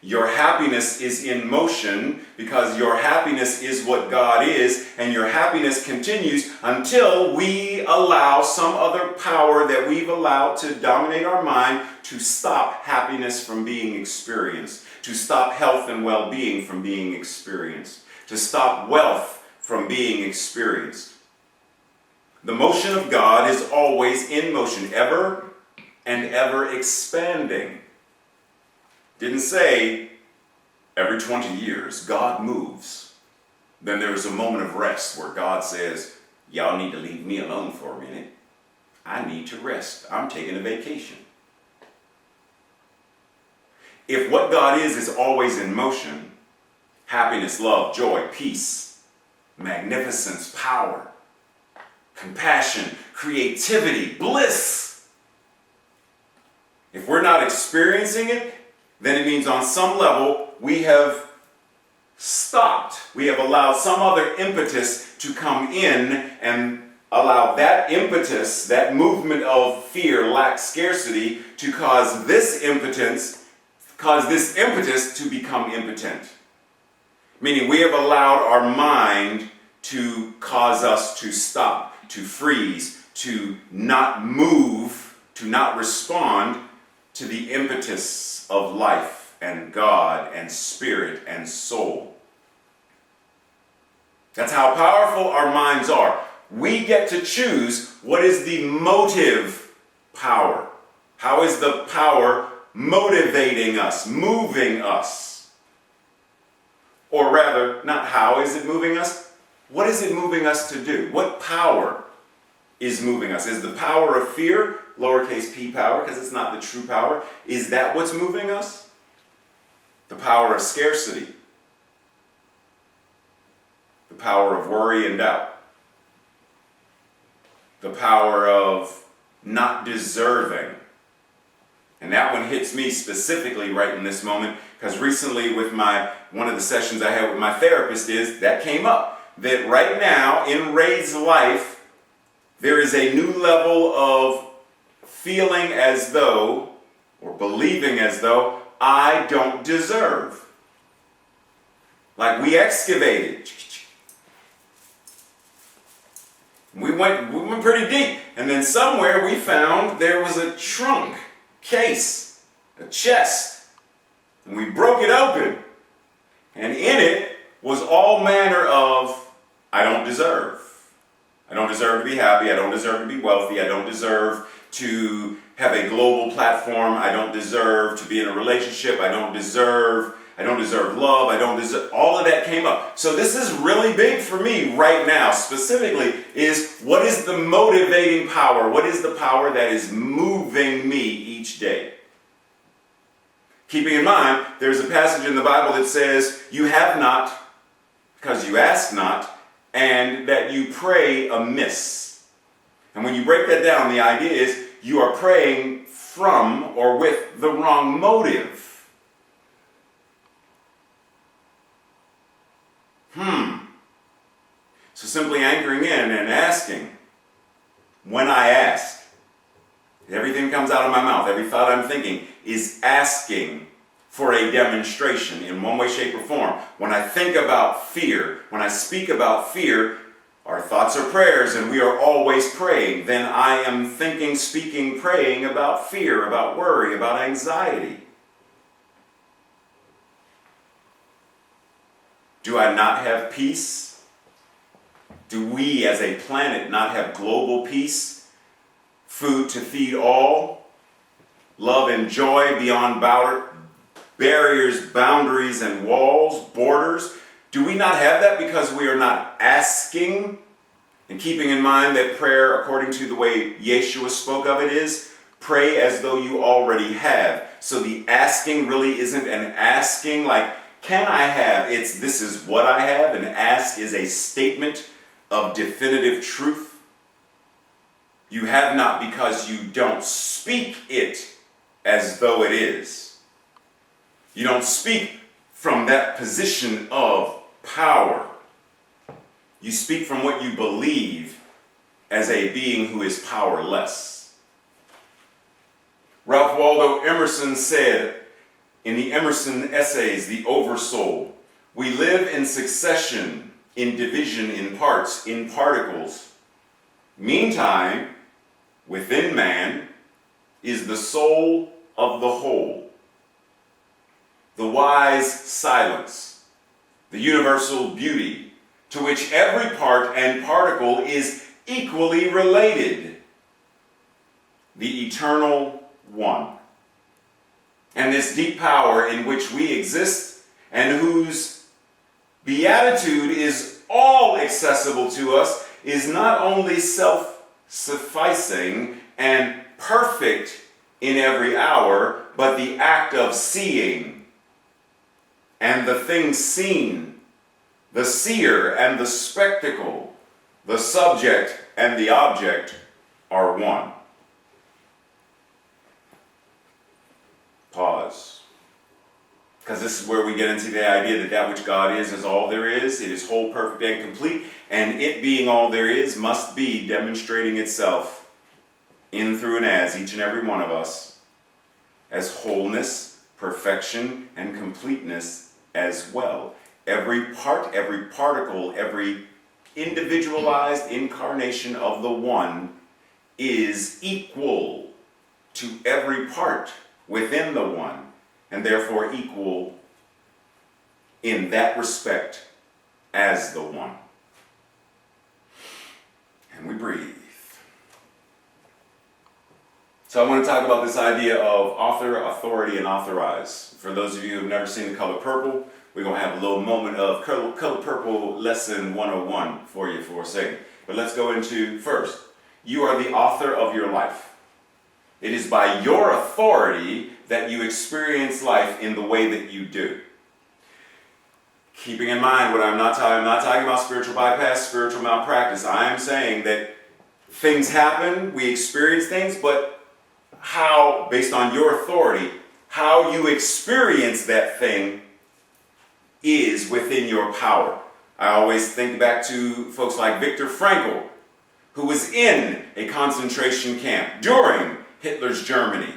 Your happiness is in motion because your happiness is what God is, and your happiness continues until we allow some other power that we've allowed to dominate our mind to stop happiness from being experienced, to stop health and well-being from being experienced, to stop wealth from being experienced. The motion of God is always in motion, ever and ever expanding. Didn't say every 20 years God moves. Then there's a moment of rest where God says, y'all need to leave me alone for a minute. I need to rest. I'm taking a vacation. If what God is always in motion, happiness, love, joy, peace, magnificence, power, compassion, creativity, bliss. If we're not experiencing it, then it means on some level we have stopped. We have allowed some other impetus to come in and allow that impetus, that movement of fear, lack, scarcity, to cause this impetus to become impotent. Meaning we have allowed our mind to cause us to stop, to freeze, to not move, to not respond to the impetus of life and God and spirit and soul. That's how powerful our minds are. We get to choose what is the motive power. How is the power motivating us, moving us? Or rather, not how is it moving us, what is it moving us to do? What power is moving us? Is the power of fear, lowercase p power, because it's not the true power, is that what's moving us? The power of scarcity. The power of worry and doubt. The power of not deserving. And that one hits me specifically right in this moment, because recently with one of the sessions I had with my therapist that came up. That right now in Ray's life, there is a new level of feeling as though, or believing as though, I don't deserve. Like we excavated. We went pretty deep. And then somewhere we found there was a trunk, case, a chest. And we broke it open. And in it was all manner of, I don't deserve. I don't deserve to be happy. I don't deserve to be wealthy. I don't deserve to have a global platform. I don't deserve to be in a relationship. I don't deserve love. I don't deserve. All of that came up. So this is really big for me right now, specifically, is what is the motivating power? What is the power that is moving me each day? Keeping in mind, there's a passage in the Bible that says, you have not because you ask not, and that you pray amiss. And when you break that down, the idea is you are praying from or with the wrong motive. So simply anchoring in and asking, when I ask, everything comes out of my mouth, every thought I'm thinking is asking for a demonstration in one way, shape, or form. When I think about fear, when I speak about fear, our thoughts are prayers and we are always praying. Then I am thinking, speaking, praying about fear, about worry, about anxiety. Do I not have peace? Do we as a planet not have global peace? Food to feed all? Love and joy beyond barriers, boundaries, and walls, borders? Do we not have that because we are not asking? And keeping in mind that prayer, according to the way Yeshua spoke of it, is Pray as though you already have. So the asking really isn't an asking like, can I have? It's this is what I have. An ask is a statement of definitive truth. You have not because you don't speak it as though it is. You don't speak from that position of power. You speak from what you believe as a being who is powerless. Ralph Waldo Emerson said in the Emerson Essays, The Oversoul, we live in succession, in division, in parts, in particles. Meantime, within man is the soul of the whole. The wise silence, the universal beauty, to which every part and particle is equally related. The eternal one. And this deep power in which we exist and whose beatitude is all accessible to us is not only self-sufficing and perfect in every hour, but the act of seeing and the thing seen, the seer and the spectacle, the subject and the object are one. Pause. Because this is where we get into the idea that that which God is all there is. It is whole, perfect, and complete. And it being all there is must be demonstrating itself in, through, and as each and every one of us as wholeness, perfection, and completeness as well. Every part, every particle, every individualized incarnation of the one is equal to every part within the one, and therefore equal in that respect as the one. And we breathe. So I want to talk about this idea of author, authority, and authorize. For those of you who have never seen The Color Purple, we're going to have a little moment of Color Purple Lesson 101 for you for a second. But let's go into first. You are the author of your life. It is by your authority that you experience life in the way that you do. Keeping in mind what I'm not talking about spiritual bypass, spiritual malpractice. I am saying that things happen, we experience things, but how, based on your authority, how you experience that thing is within your power. I always think back to folks like Viktor Frankl, who was in a concentration camp during Hitler's Germany.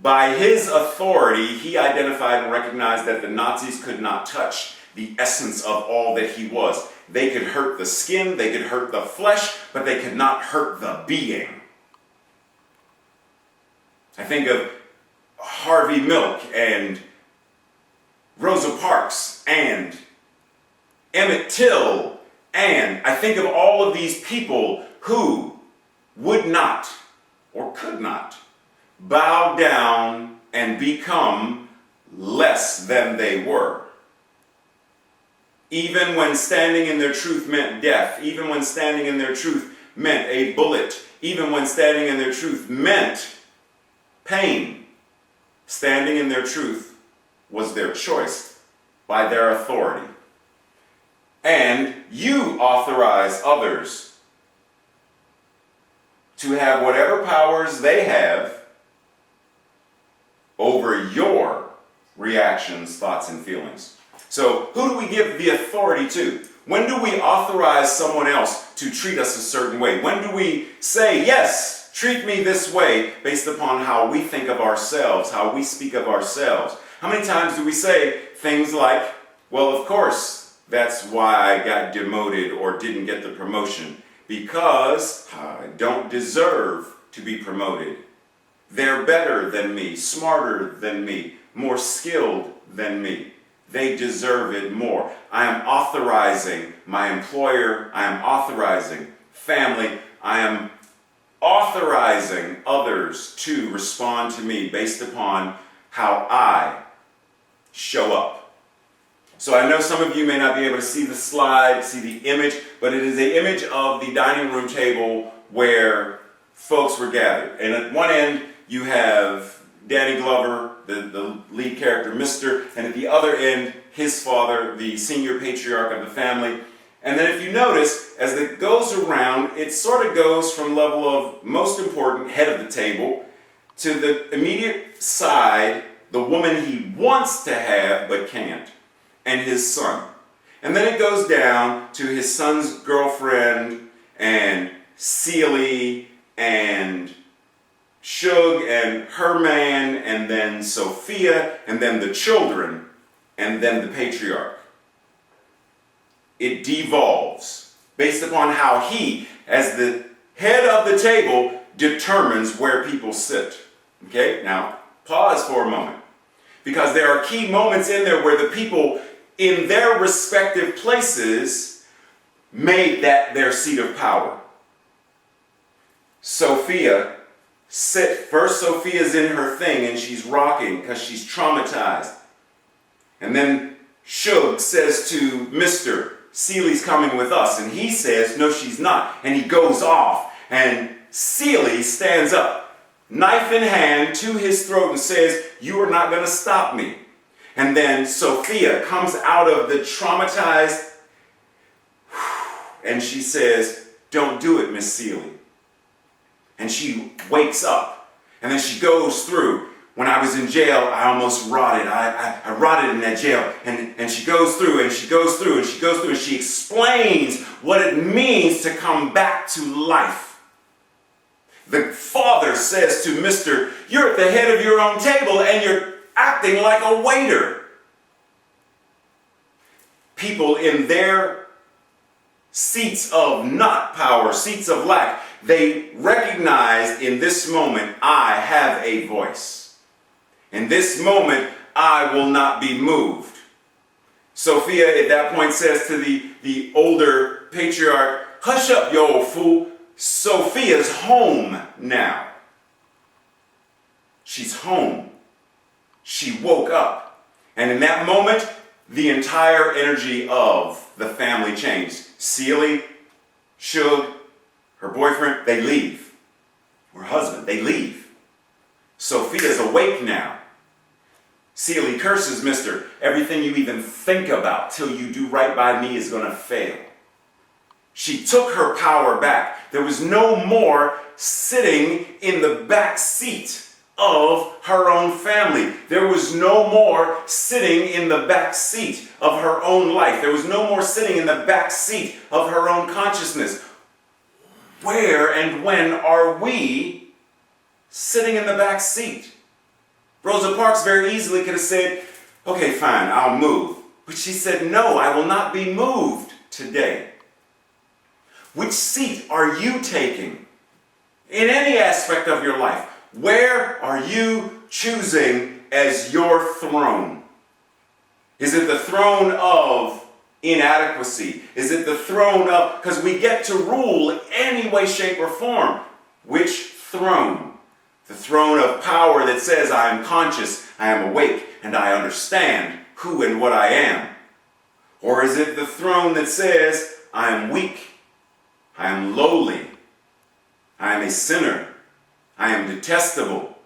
By his authority, he identified and recognized that the Nazis could not touch the essence of all that he was. They could hurt the skin, they could hurt the flesh, but they could not hurt the being. I think of Harvey Milk and Rosa Parks and Emmett Till, and I think of all of these people who would not or could not bow down and become less than they were. Even when standing in their truth meant death, even when standing in their truth meant a bullet, even when standing in their truth meant pain, standing in their truth was their choice by their authority. And you authorize others to have whatever powers they have over your reactions, thoughts, and feelings. So, who do we give the authority to? When do we authorize someone else to treat us a certain way? When do we say, yes, treat me this way, based upon how we think of ourselves, how we speak of ourselves? How many times do we say things like, well, of course, that's why I got demoted or didn't get the promotion, because I don't deserve to be promoted. They're better than me, smarter than me, more skilled than me. They deserve it more. I am authorizing my employer, I am authorizing family, I am authorizing others to respond to me based upon how I show up. So I know some of you may not be able to see the slide, see the image, but it is an image of the dining room table where folks were gathered. And at one end, you have Danny Glover, the lead character, Mr., and at the other end, his father, the senior patriarch of the family. And then if you notice, as it goes around, it sort of goes from level of most important, head of the table, to the immediate side, the woman he wants to have but can't, and his son. And then it goes down to his son's girlfriend, and Celie, and Shug, and her man, and then Sophia, and then the children, and then the patriarch. It devolves based upon how he, as the head of the table, determines where people sit. Okay, now pause for a moment, because there are key moments in there where the people in their respective places made that their seat of power. Sophia, first Sophia's in her thing and she's rocking because she's traumatized. And then Shug says to Mr., Celie's coming with us, and he says, no, she's not. And he goes off, and Celie stands up, knife in hand, to his throat and says, you are not going to stop me. And then Sophia comes out of the traumatized, and she says, don't do it, Miss Celie. And she wakes up, and then she goes through. When I was in jail, I almost rotted. I rotted in that jail. And she goes through, and she goes through, and she goes through, and she explains what it means to come back to life. The father says to Mr., you're at the head of your own table, and you're acting like a waiter. People in their seats of not power, seats of lack, they recognize in this moment, I have a voice. In this moment, I will not be moved. Sophia at that point says to the older patriarch, hush up, you old fool. Sophia's home now. She's home. She woke up. And in that moment, the entire energy of the family changed. Celie, Shug, her boyfriend, they leave. Her husband, they leave. Sophia's awake now. Celie curses Mr. Everything you even think about till you do right by me is going to fail. She took her power back. There was no more sitting in the back seat of her own family. There was no more sitting in the back seat of her own life. There was no more sitting in the back seat of her own consciousness. Where and when are we sitting in the back seat? Rosa Parks very easily could have said, okay, fine, I'll move. But she said, no, I will not be moved today. Which seat are you taking in any aspect of your life? Where are you choosing as your throne? Is it the throne of inadequacy? Is it the throne of, because we get to rule any way, shape, or form. Which throne? The throne of power that says I am conscious, I am awake, and I understand who and what I am. Or is it the throne that says I am weak, I am lowly, I am a sinner, I am detestable?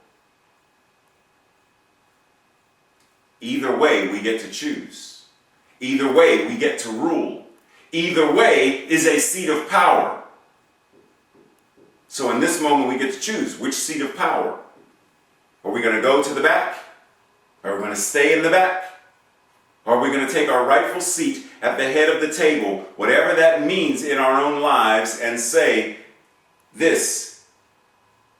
Either way, we get to choose. Either way, we get to rule. Either way is a seat of power. So in this moment, we get to choose which seat of power. Are we going to go to the back? Are we going to stay in the back? Are we going to take our rightful seat at the head of the table, whatever that means in our own lives, and say, this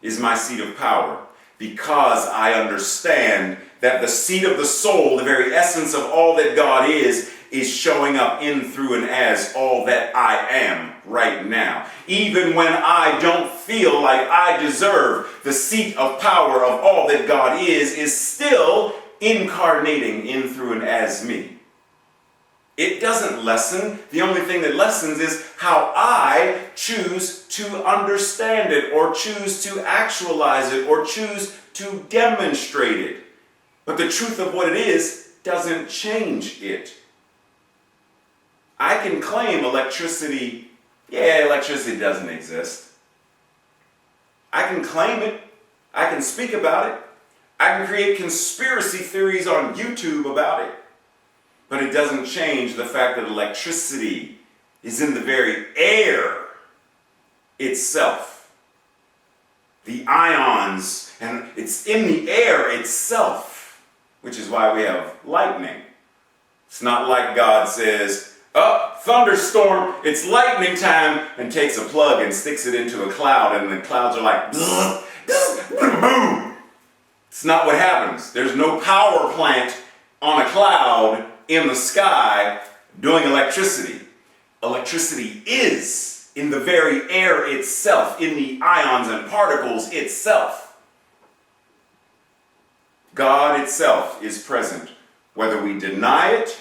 is my seat of power, because I understand that the seat of the soul, the very essence of all that God is showing up in, through, and as all that I am right now. Even when I don't feel like I deserve, the seat of power of all that God is still incarnating in, through, and as me. It doesn't lessen. The only thing that lessens is how I choose to understand it, or choose to actualize it, or choose to demonstrate it. But the truth of what it is doesn't change it. I can claim electricity. Yeah, electricity doesn't exist. I can claim it. I can speak about it. I can create conspiracy theories on YouTube about it. But it doesn't change the fact that electricity is in the very air itself. The ions, and it's in the air itself, which is why we have lightning. It's not like God says, "Oh, thunderstorm, it's lightning time," and takes a plug and sticks it into a cloud, and the clouds are like, boom. It's not what happens. There's no power plant on a cloud in the sky doing electricity. Electricity is in the very air itself, in the ions and particles itself. God itself is present. Whether we deny it,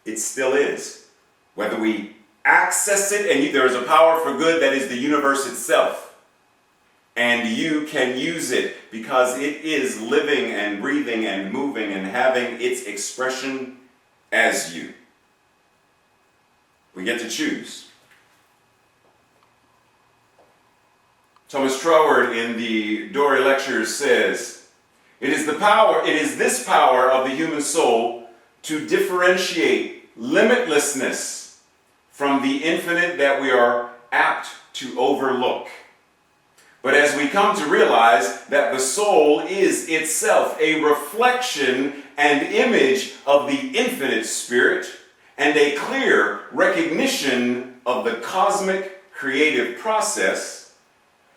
it still is. Whether we access it, and there is a power for good that is the universe itself. And you can use it because it is living and breathing and moving and having its expression as you. We get to choose. Thomas Troward in the Dory Lectures says, it is this power of the human soul to differentiate limitlessness from the infinite that we are apt to overlook. But as we come to realize that the soul is itself a reflection and image of the infinite spirit, and a clear recognition of the cosmic creative process,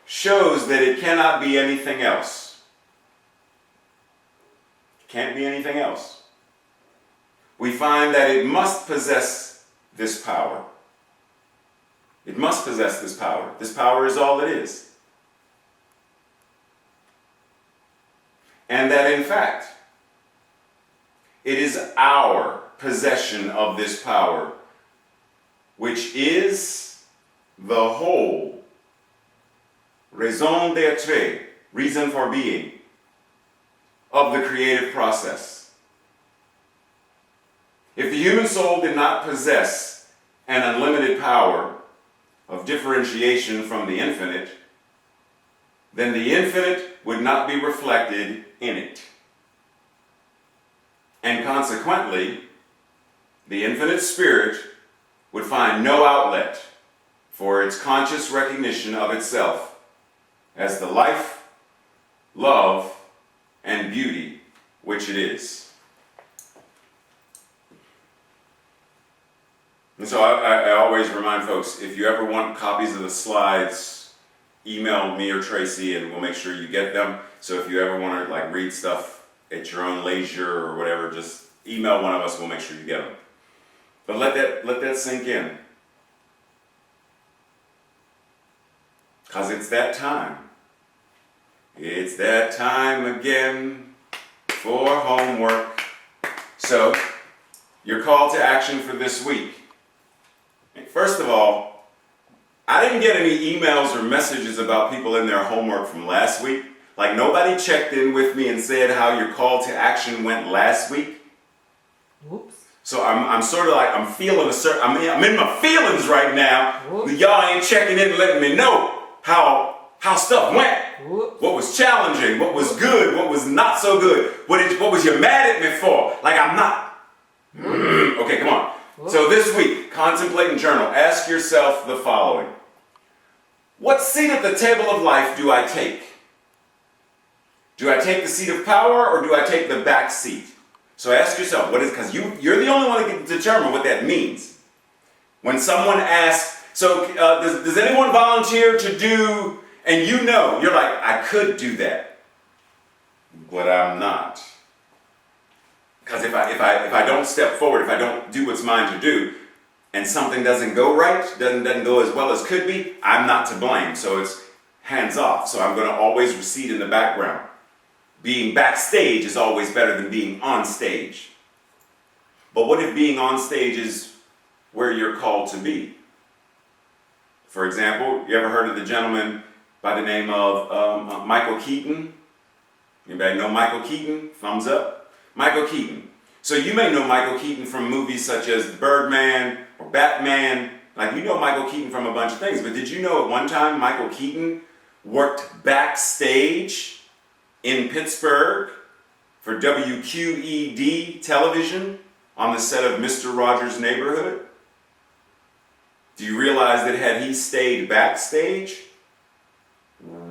shows that it cannot be anything else. It can't be anything else. We find that it must possess this power. It must possess this power. This power is all it is. And that in fact, it is our possession of this power, which is the whole raison d'être, reason for being, of the creative process. If the human soul did not possess an unlimited power of differentiation from the infinite, then the infinite would not be reflected in it. And consequently, the infinite spirit would find no outlet for its conscious recognition of itself as the life, love, and beauty which it is. And so I always remind folks, if you ever want copies of the slides, email me or Tracy and we'll make sure you get them. So if you ever want to read stuff at your own leisure or whatever, just email one of us, we'll make sure you get them. But let that sink in. Because it's that time. It's that time again for homework. So, your call to action for this week. First of all, I didn't get any emails or messages about people in their homework from last week. Nobody checked in with me and said how your call to action went last week. Whoops. So I'm sort of I'm feeling I'm in my feelings right now. Whoops. Y'all ain't checking in and letting me know how stuff went. Whoops. What was challenging, what was good, what was not so good. What was you mad at me for? I'm not. Okay, come on. Whoops. So this week, contemplate and journal. Ask yourself the following. What seat at the table of life do I take? Do I take the seat of power or do I take the back seat? So ask yourself, because you're the only one that can determine what that means. When someone asks, does anyone volunteer to do, and you're like, I could do that, but I'm not. Because if I don't step forward, if I don't do what's mine to do, and something doesn't go right, doesn't go as well as could be, I'm not to blame. So it's hands off. So I'm going to always recede in the background. Being backstage is always better than being on stage. But what if being on stage is where you're called to be? For example, you ever heard of the gentleman by the name of Michael Keaton? Anybody know Michael Keaton? Thumbs up. Michael Keaton. So you may know Michael Keaton from movies such as Birdman or Batman. You know Michael Keaton from a bunch of things. But did you know at one time Michael Keaton worked backstage in Pittsburgh for WQED television on the set of Mr. Rogers' Neighborhood? Do you realize that had he stayed backstage,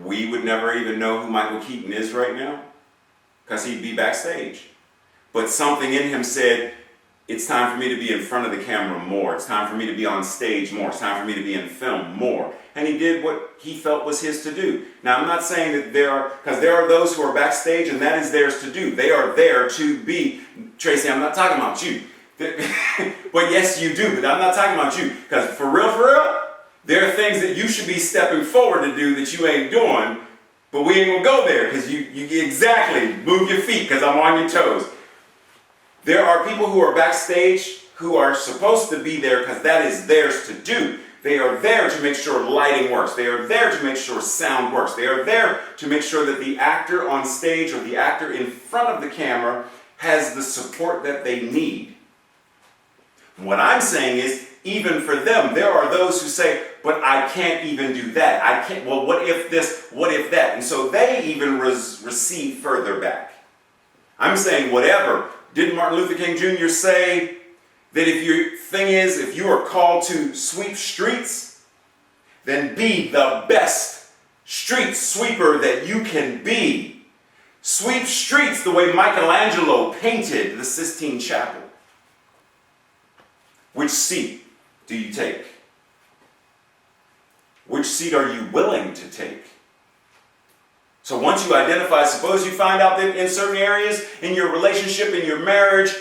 we would never even know who Michael Keaton is right now? Because he'd be backstage. But something in him said, it's time for me to be in front of the camera more. It's time for me to be on stage more. It's time for me to be in film more. And he did what he felt was his to do. Now, I'm not saying that because there are those who are backstage and that is theirs to do. They are there to be. Tracy, I'm not talking about you. But yes, you do, but I'm not talking about you. Because for real, there are things that you should be stepping forward to do that you ain't doing, but we ain't gonna go there because you exactly move your feet because I'm on your toes. There are people who are backstage who are supposed to be there because that is theirs to do. They are there to make sure lighting works. They are there to make sure sound works. They are there to make sure that the actor on stage or the actor in front of the camera has the support that they need. What I'm saying is, even for them, there are those who say, but I can't even do that. I can't, well, what if this, what if that? And so they even recede further back. I'm saying whatever. Didn't Martin Luther King Jr. say that if your thing is, if you are called to sweep streets, then be the best street sweeper that you can be. Sweep streets the way Michelangelo painted the Sistine Chapel. Which seat do you take? Which seat are you willing to take? So once you identify, suppose you find out that in certain areas, in your relationship, in your marriage,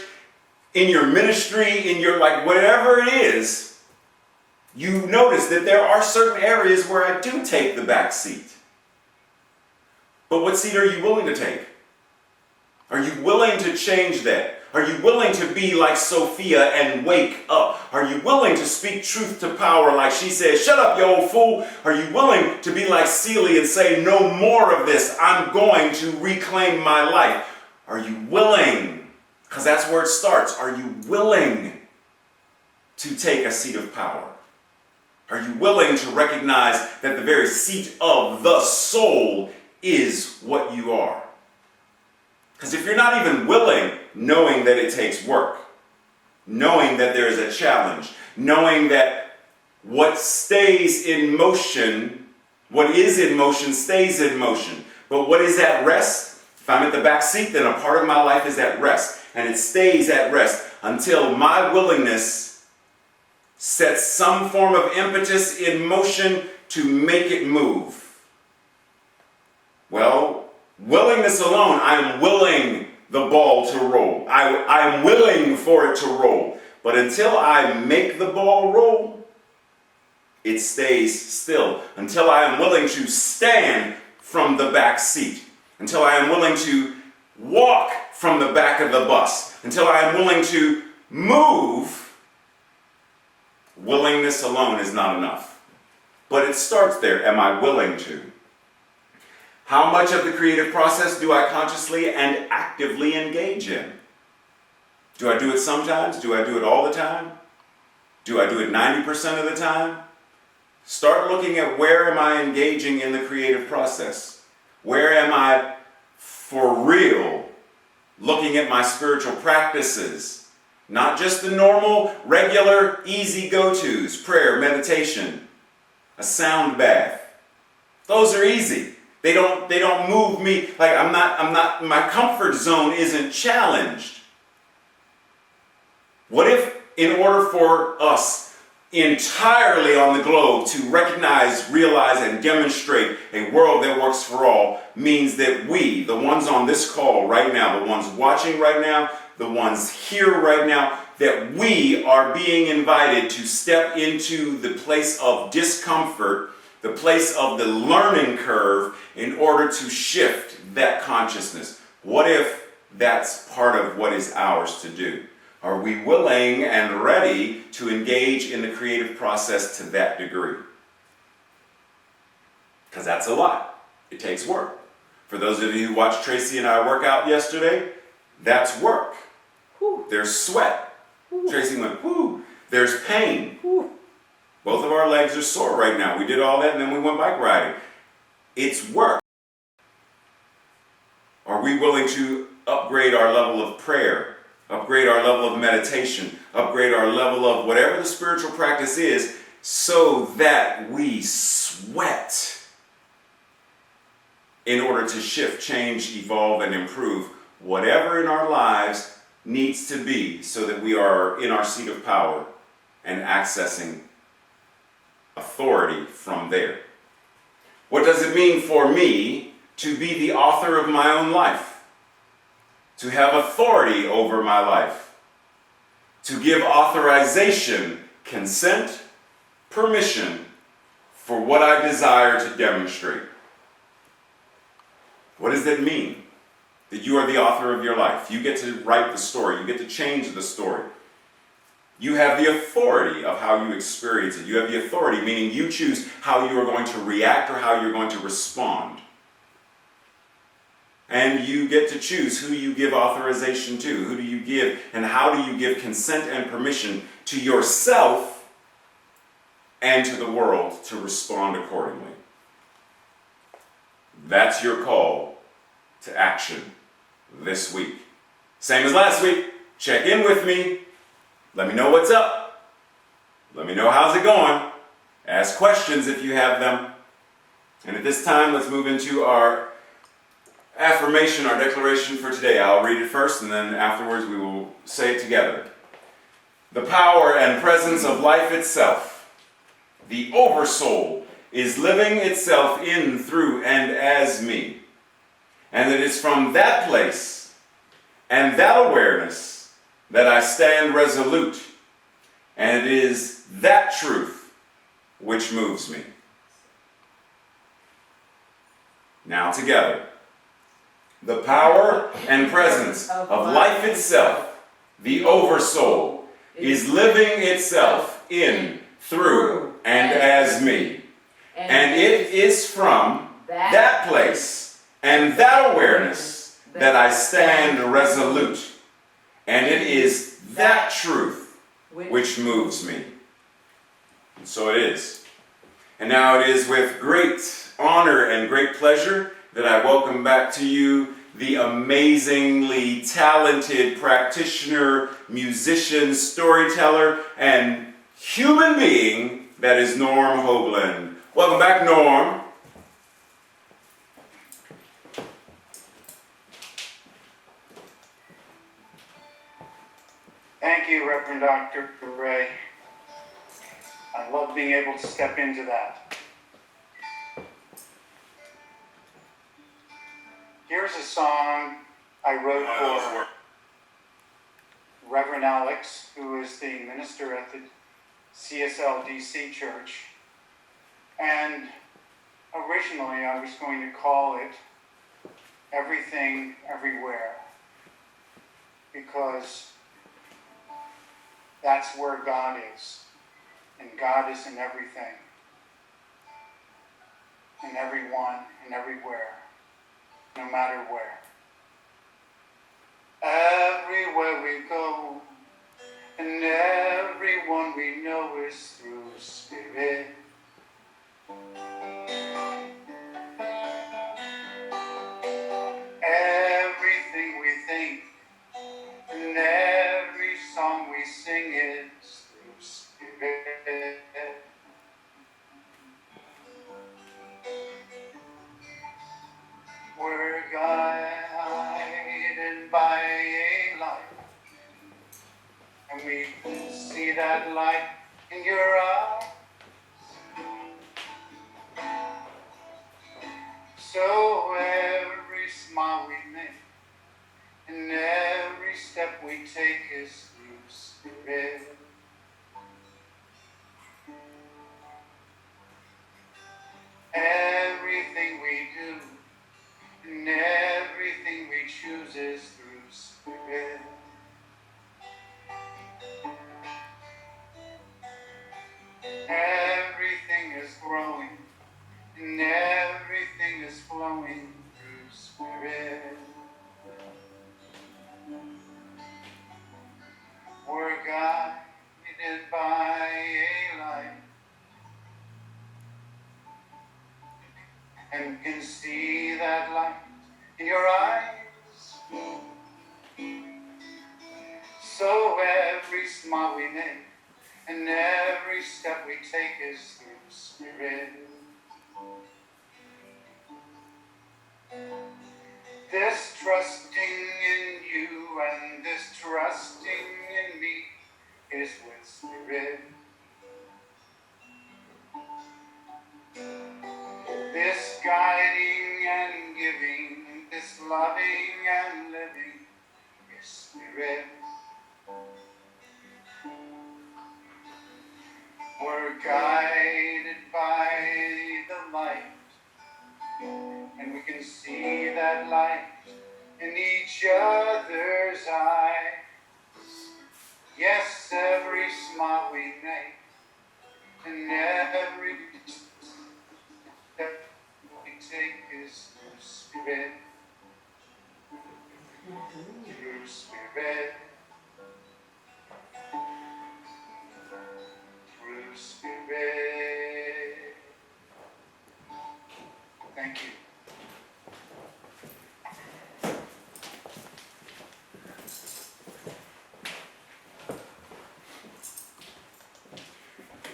in your ministry, in your whatever it is, you notice that there are certain areas where I do take the back seat. But what seat are you willing to take? Are you willing to change that? Are you willing to be like Sophia and wake up? Are you willing to speak truth to power like she said, shut up, you old fool? Are you willing to be like Celie and say, no more of this. I'm going to reclaim my life. Are you willing? Because that's where it starts. Are you willing to take a seat of power? Are you willing to recognize that the very seat of the soul is what you are? Because if you're not even willing, knowing that it takes work, knowing that there is a challenge, knowing that what stays in motion, what is in motion stays in motion. But what is at rest? If I'm at the back seat, then a part of my life is at rest. And it stays at rest until my willingness sets some form of impetus in motion to make it move. Well, willingness alone, I'm willing the ball to roll. I'm willing for it to roll. But until I make the ball roll, it stays still. Until I am willing to stand from the back seat. Until I am willing to walk from the back of the bus. Until I am willing to move, willingness alone is not enough. But it starts there. Am I willing to? How much of the creative process do I consciously and actively engage in? Do I do it sometimes? Do I do it all the time? Do I do it 90% of the time? Start looking at where am I engaging in the creative process? Where am I for real looking at my spiritual practices? Not just the normal, regular, easy go-tos, prayer, meditation, a sound bath. Those are easy. They don't move me, my comfort zone isn't challenged. What if, in order for us entirely on the globe to recognize, realize, and demonstrate a world that works for all, means that we, the ones on this call right now, the ones watching right now, the ones here right now, that we are being invited to step into the place of discomfort, the place of the learning curve, in order to shift that consciousness. What if that's part of what is ours to do? Are we willing and ready to engage in the creative process to that degree? Because that's a lot. It takes work. For those of you who watched Tracy and I work out yesterday, that's work. Whew. There's sweat. Whew. Tracy went, whoo. There's pain. Whew. Both of our legs are sore right now. We did all that and then we went bike riding. its work? Are we willing to upgrade our level of prayer, upgrade our level of meditation, upgrade our level of whatever the spiritual practice is, so that we sweat in order to shift, change, evolve, and improve whatever in our lives needs to be so that we are in our seat of power and accessing authority from there? What does it mean for me to be the author of my own life? To have authority over my life? To give authorization, consent, permission for what I desire to demonstrate? What does that mean? That you are the author of your life. You get to write the story. You get to change the story. You have the authority of how you experience it. You have the authority, meaning you choose how you are going to react or how you're going to respond. And you get to choose who you give authorization to. Who do you give, and how do you give consent and permission to yourself and to the world to respond accordingly? That's your call to action this week. Same as last week. Check in with me. Let me know what's up. Let me know how's it going. Ask questions if you have them. And at this time, let's move into our affirmation, our declaration for today. I'll read it first, and then afterwards we will say it together. The power and presence of life itself, the oversoul, is living itself in, through, and as me. And it is from that place and that awareness that I stand resolute. And it is that truth which moves me. Now together. The power and presence of life itself, the oversoul, is living itself in, through, and as me. And it is from that place and that awareness that I stand resolute. And it is that truth which moves me. And so it is. And now it is with great honor and great pleasure that I welcome back to you the amazingly talented practitioner, musician, storyteller, and human being that is Norm Hoagland. Welcome back, Norm. Thank you, Reverend Dr. Ray. I love being able to step into that. Here's a song I wrote for Reverend Alex, who is the minister at the CSLDC Church. And originally I was going to call it Everything Everywhere, because that's where God is. And God is in everything, in everyone, and everywhere, no matter where. Everywhere we go, and everyone we know is through Spirit. Everything we think, and every song we sing is through Spirit. We're guided by a light, and we see that light in your eyes. So every smile we make and every step we take is through Spirit. Everything we do and everything we choose is through Spirit. and can see that light in your eyes. So every smile we make and every step we take is through Spirit. This trusting in you and this trusting in me is with Spirit. This guiding and giving, this loving and living is Spirit. We're guided by the light, and we can see that light in each other's eyes. Yes, every smile we make and every step we take is through Spirit. Through Spirit. Through Spirit. Thank you.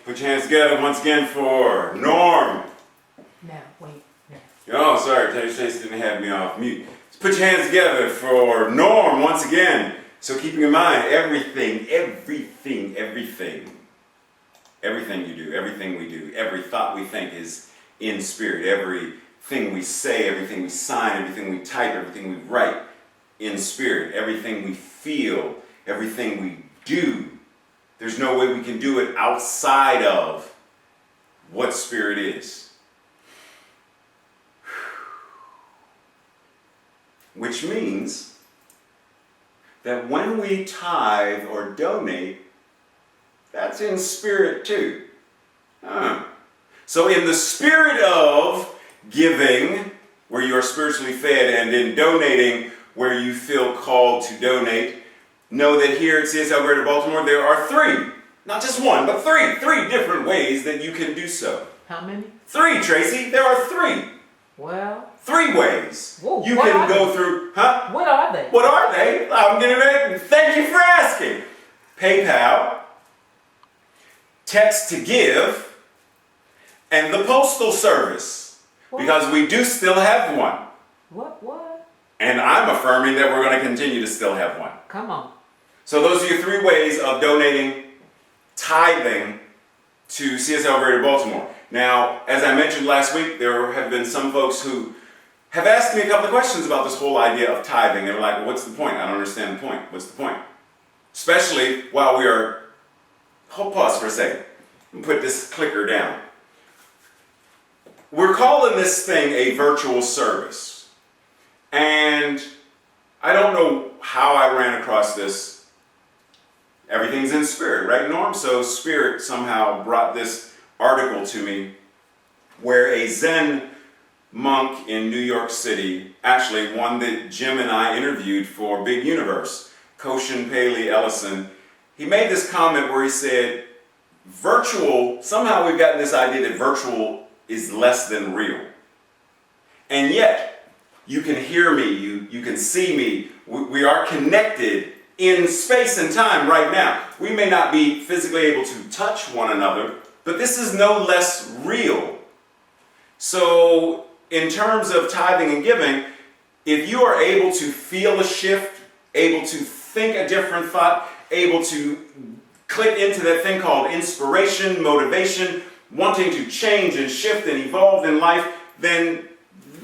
Put your hands together once again for Norm. Now, wait. Oh, sorry, Chase didn't have me off mute. Let's put your hands together for Norm once again. So keeping in mind, everything you do, everything we do, every thought we think is in spirit. Everything we say, everything we sign, everything we type, everything we write, in spirit. Everything we feel, everything we do. There's no way we can do it outside of what spirit is. Which means that when we tithe or donate, that's in spirit too. So in the spirit of giving, where you are spiritually fed, and in donating, where you feel called to donate, know that here at CSL Greater Baltimore, there are three, not just one, but three different ways that you can do so. How many? Three, Tracy. There are three. Well. Three ways. Whoa, you what can are go they? through, huh? What are they? What are they? I'm getting ready. Thank you for asking. PayPal, text to give, and the postal service. What? Because we do still have one. What? And I'm affirming that we're going to continue to still have one. Come on. So those are your three ways of donating, tithing to CSL Greater Baltimore. Now, as I mentioned last week, there have been some folks who have asked me a couple of questions about this whole idea of tithing. They're like, well, what's the point? I don't understand the point. What's the point? Especially while we are... Pause for a second. Put this clicker down. We're calling this thing a virtual service. And I don't know how I ran across this. Everything's in spirit, right, Norm? So spirit somehow brought this article to me where a Zen monk in New York City, actually one that Jim and I interviewed for Big Universe, Koshin Paley Ellison, he made this comment where he said, somehow we've gotten this idea that virtual is less than real. And yet, you can hear me, you can see me, we are connected in space and time right now. We may not be physically able to touch one another, but this is no less real. So, in terms of tithing and giving, if you are able to feel a shift, able to think a different thought, able to click into that thing called inspiration, motivation, wanting to change and shift and evolve in life, then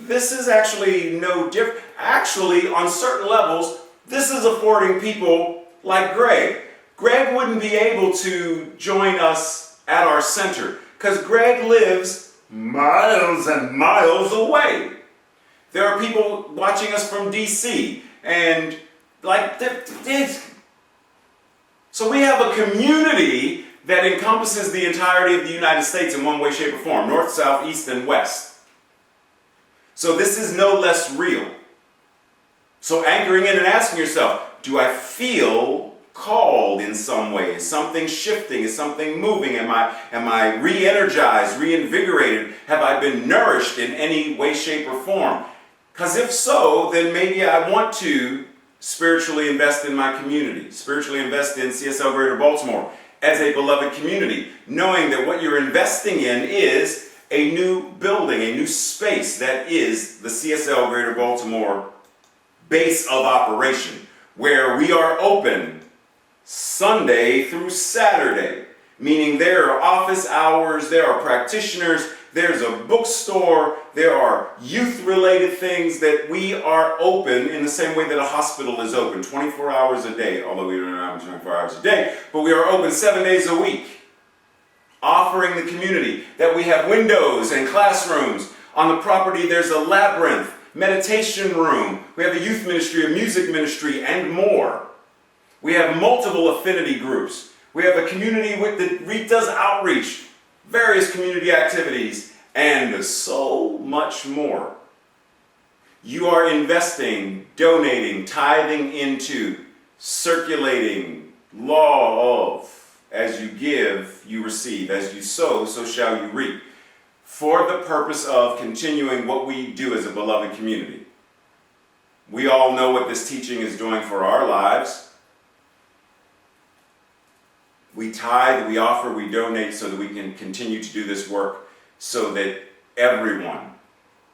this is actually no different. Actually, on certain levels, this is affording people like Greg. Greg wouldn't be able to join us at our center because Greg lives miles and miles away. There are people watching us from DC and so we have a community that encompasses the entirety of the United States in one way, shape, or form, north, south, east, and west. So this is no less real. So anchoring in and asking yourself, do I feel called in some way? Is something shifting? Is something moving? Am I re-energized, reinvigorated? Have I been nourished in any way, shape, or form? Because if so, then maybe I want to spiritually invest in my community, spiritually invest in CSL Greater Baltimore as a beloved community, knowing that what you're investing in is a new building, a new space that is the CSL Greater Baltimore base of operation, where we are open Sunday through Saturday, meaning there are office hours, there are practitioners, there's a bookstore, there are youth-related things that we are open in the same way that a hospital is open 24 hours a day, although we don't have 24 hours a day, but we are open 7 days a week, offering the community that we have windows and classrooms. On the property there's a labyrinth, meditation room, we have a youth ministry, a music ministry, and more. We have multiple affinity groups. We have a community that does outreach, various community activities, and so much more. You are investing, donating, tithing into, circulating law of, as you give, you receive, as you sow, so shall you reap, for the purpose of continuing what we do as a beloved community. We all know what this teaching is doing for our lives. We tithe, we offer, we donate so that we can continue to do this work so that everyone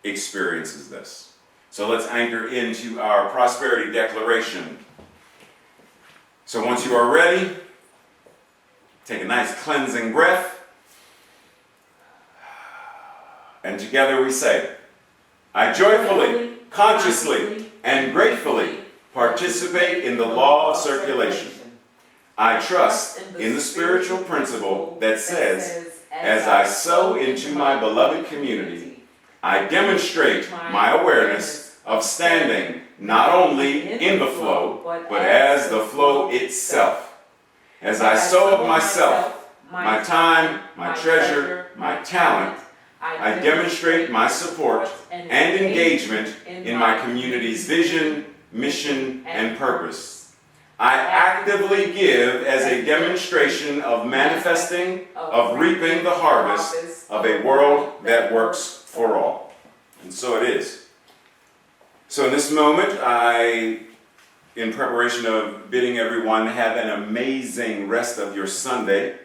experiences this. So let's anchor into our prosperity declaration. So once you are ready, take a nice cleansing breath. And together we say, I joyfully, consciously, and gratefully participate in the law of circulation. I trust in the spiritual principle that says, as I sow into my beloved community, I demonstrate my awareness of standing not only in the flow, but as the flow itself. As I sow of myself, my time, my treasure, my talent, I demonstrate my support and engagement in my community's vision, mission, and purpose. I actively give as a demonstration of manifesting, of reaping the harvest of a world that works for all. And so it is. So in this moment, in preparation of bidding everyone have an amazing rest of your Sunday,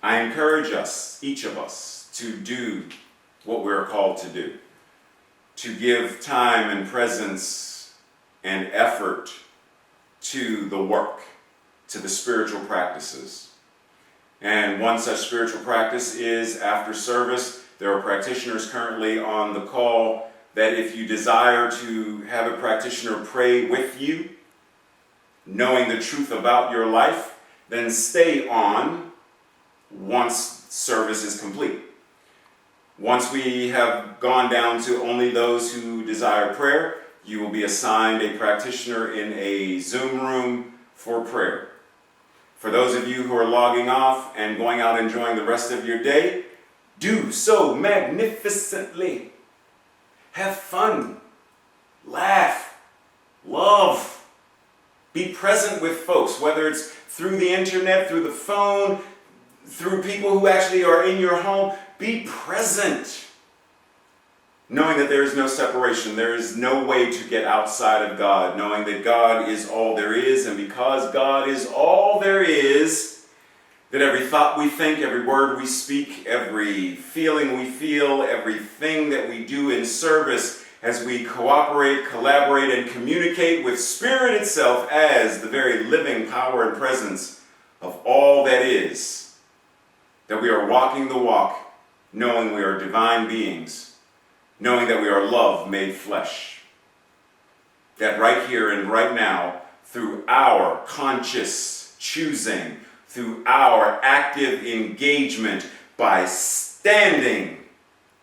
I encourage us, each of us, to do what we're called to do. To give time and presence and effort to the work, to the spiritual practices. And one such spiritual practice is after service. There are practitioners currently on the call that if you desire to have a practitioner pray with you, knowing the truth about your life, then stay on once service is complete. Once we have gone down to only those who desire prayer, you will be assigned a practitioner in a Zoom room for prayer. For those of you who are logging off and going out enjoying the rest of your day, do so magnificently. Have fun, laugh, love, be present with folks, whether it's through the internet, through the phone, through people who actually are in your home. Be present. Knowing that there is no separation, there is no way to get outside of God, knowing that God is all there is, and because God is all there is, that every thought we think, every word we speak, every feeling we feel, everything that we do in service as we cooperate, collaborate, and communicate with Spirit itself as the very living power and presence of all that is, that we are walking the walk, knowing we are divine beings, knowing that we are love made flesh. That right here and right now, through our conscious choosing, through our active engagement, by standing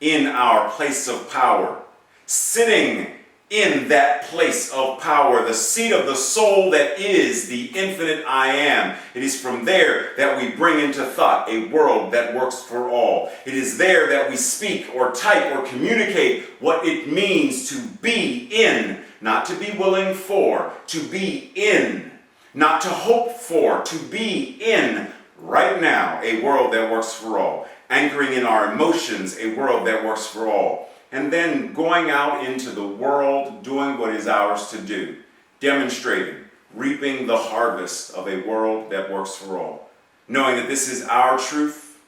in our place of power, sitting in that place of power, the seat of the soul that is the infinite I am. It is from there that we bring into thought a world that works for all. It is there that we speak or type or communicate what it means to be in not to be willing for, to be in, not to hope for, to be in right now a world that works for all, anchoring in our emotions a world that works for all, and then going out into the world doing what is ours to do, demonstrating, reaping the harvest of a world that works for all, knowing that this is our truth,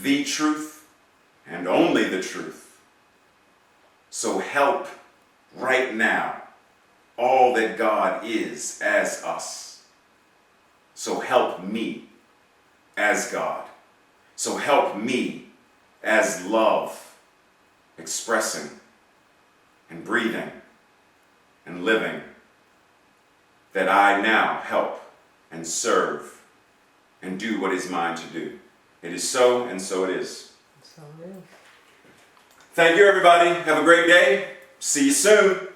the truth, and only the truth. So help right now all that God is as us. So help me as God. So help me as love, expressing and breathing and living, that I now help and serve and do what is mine to do. It is so, and so it is. So it is. Thank you, everybody. Have a great day. See you soon.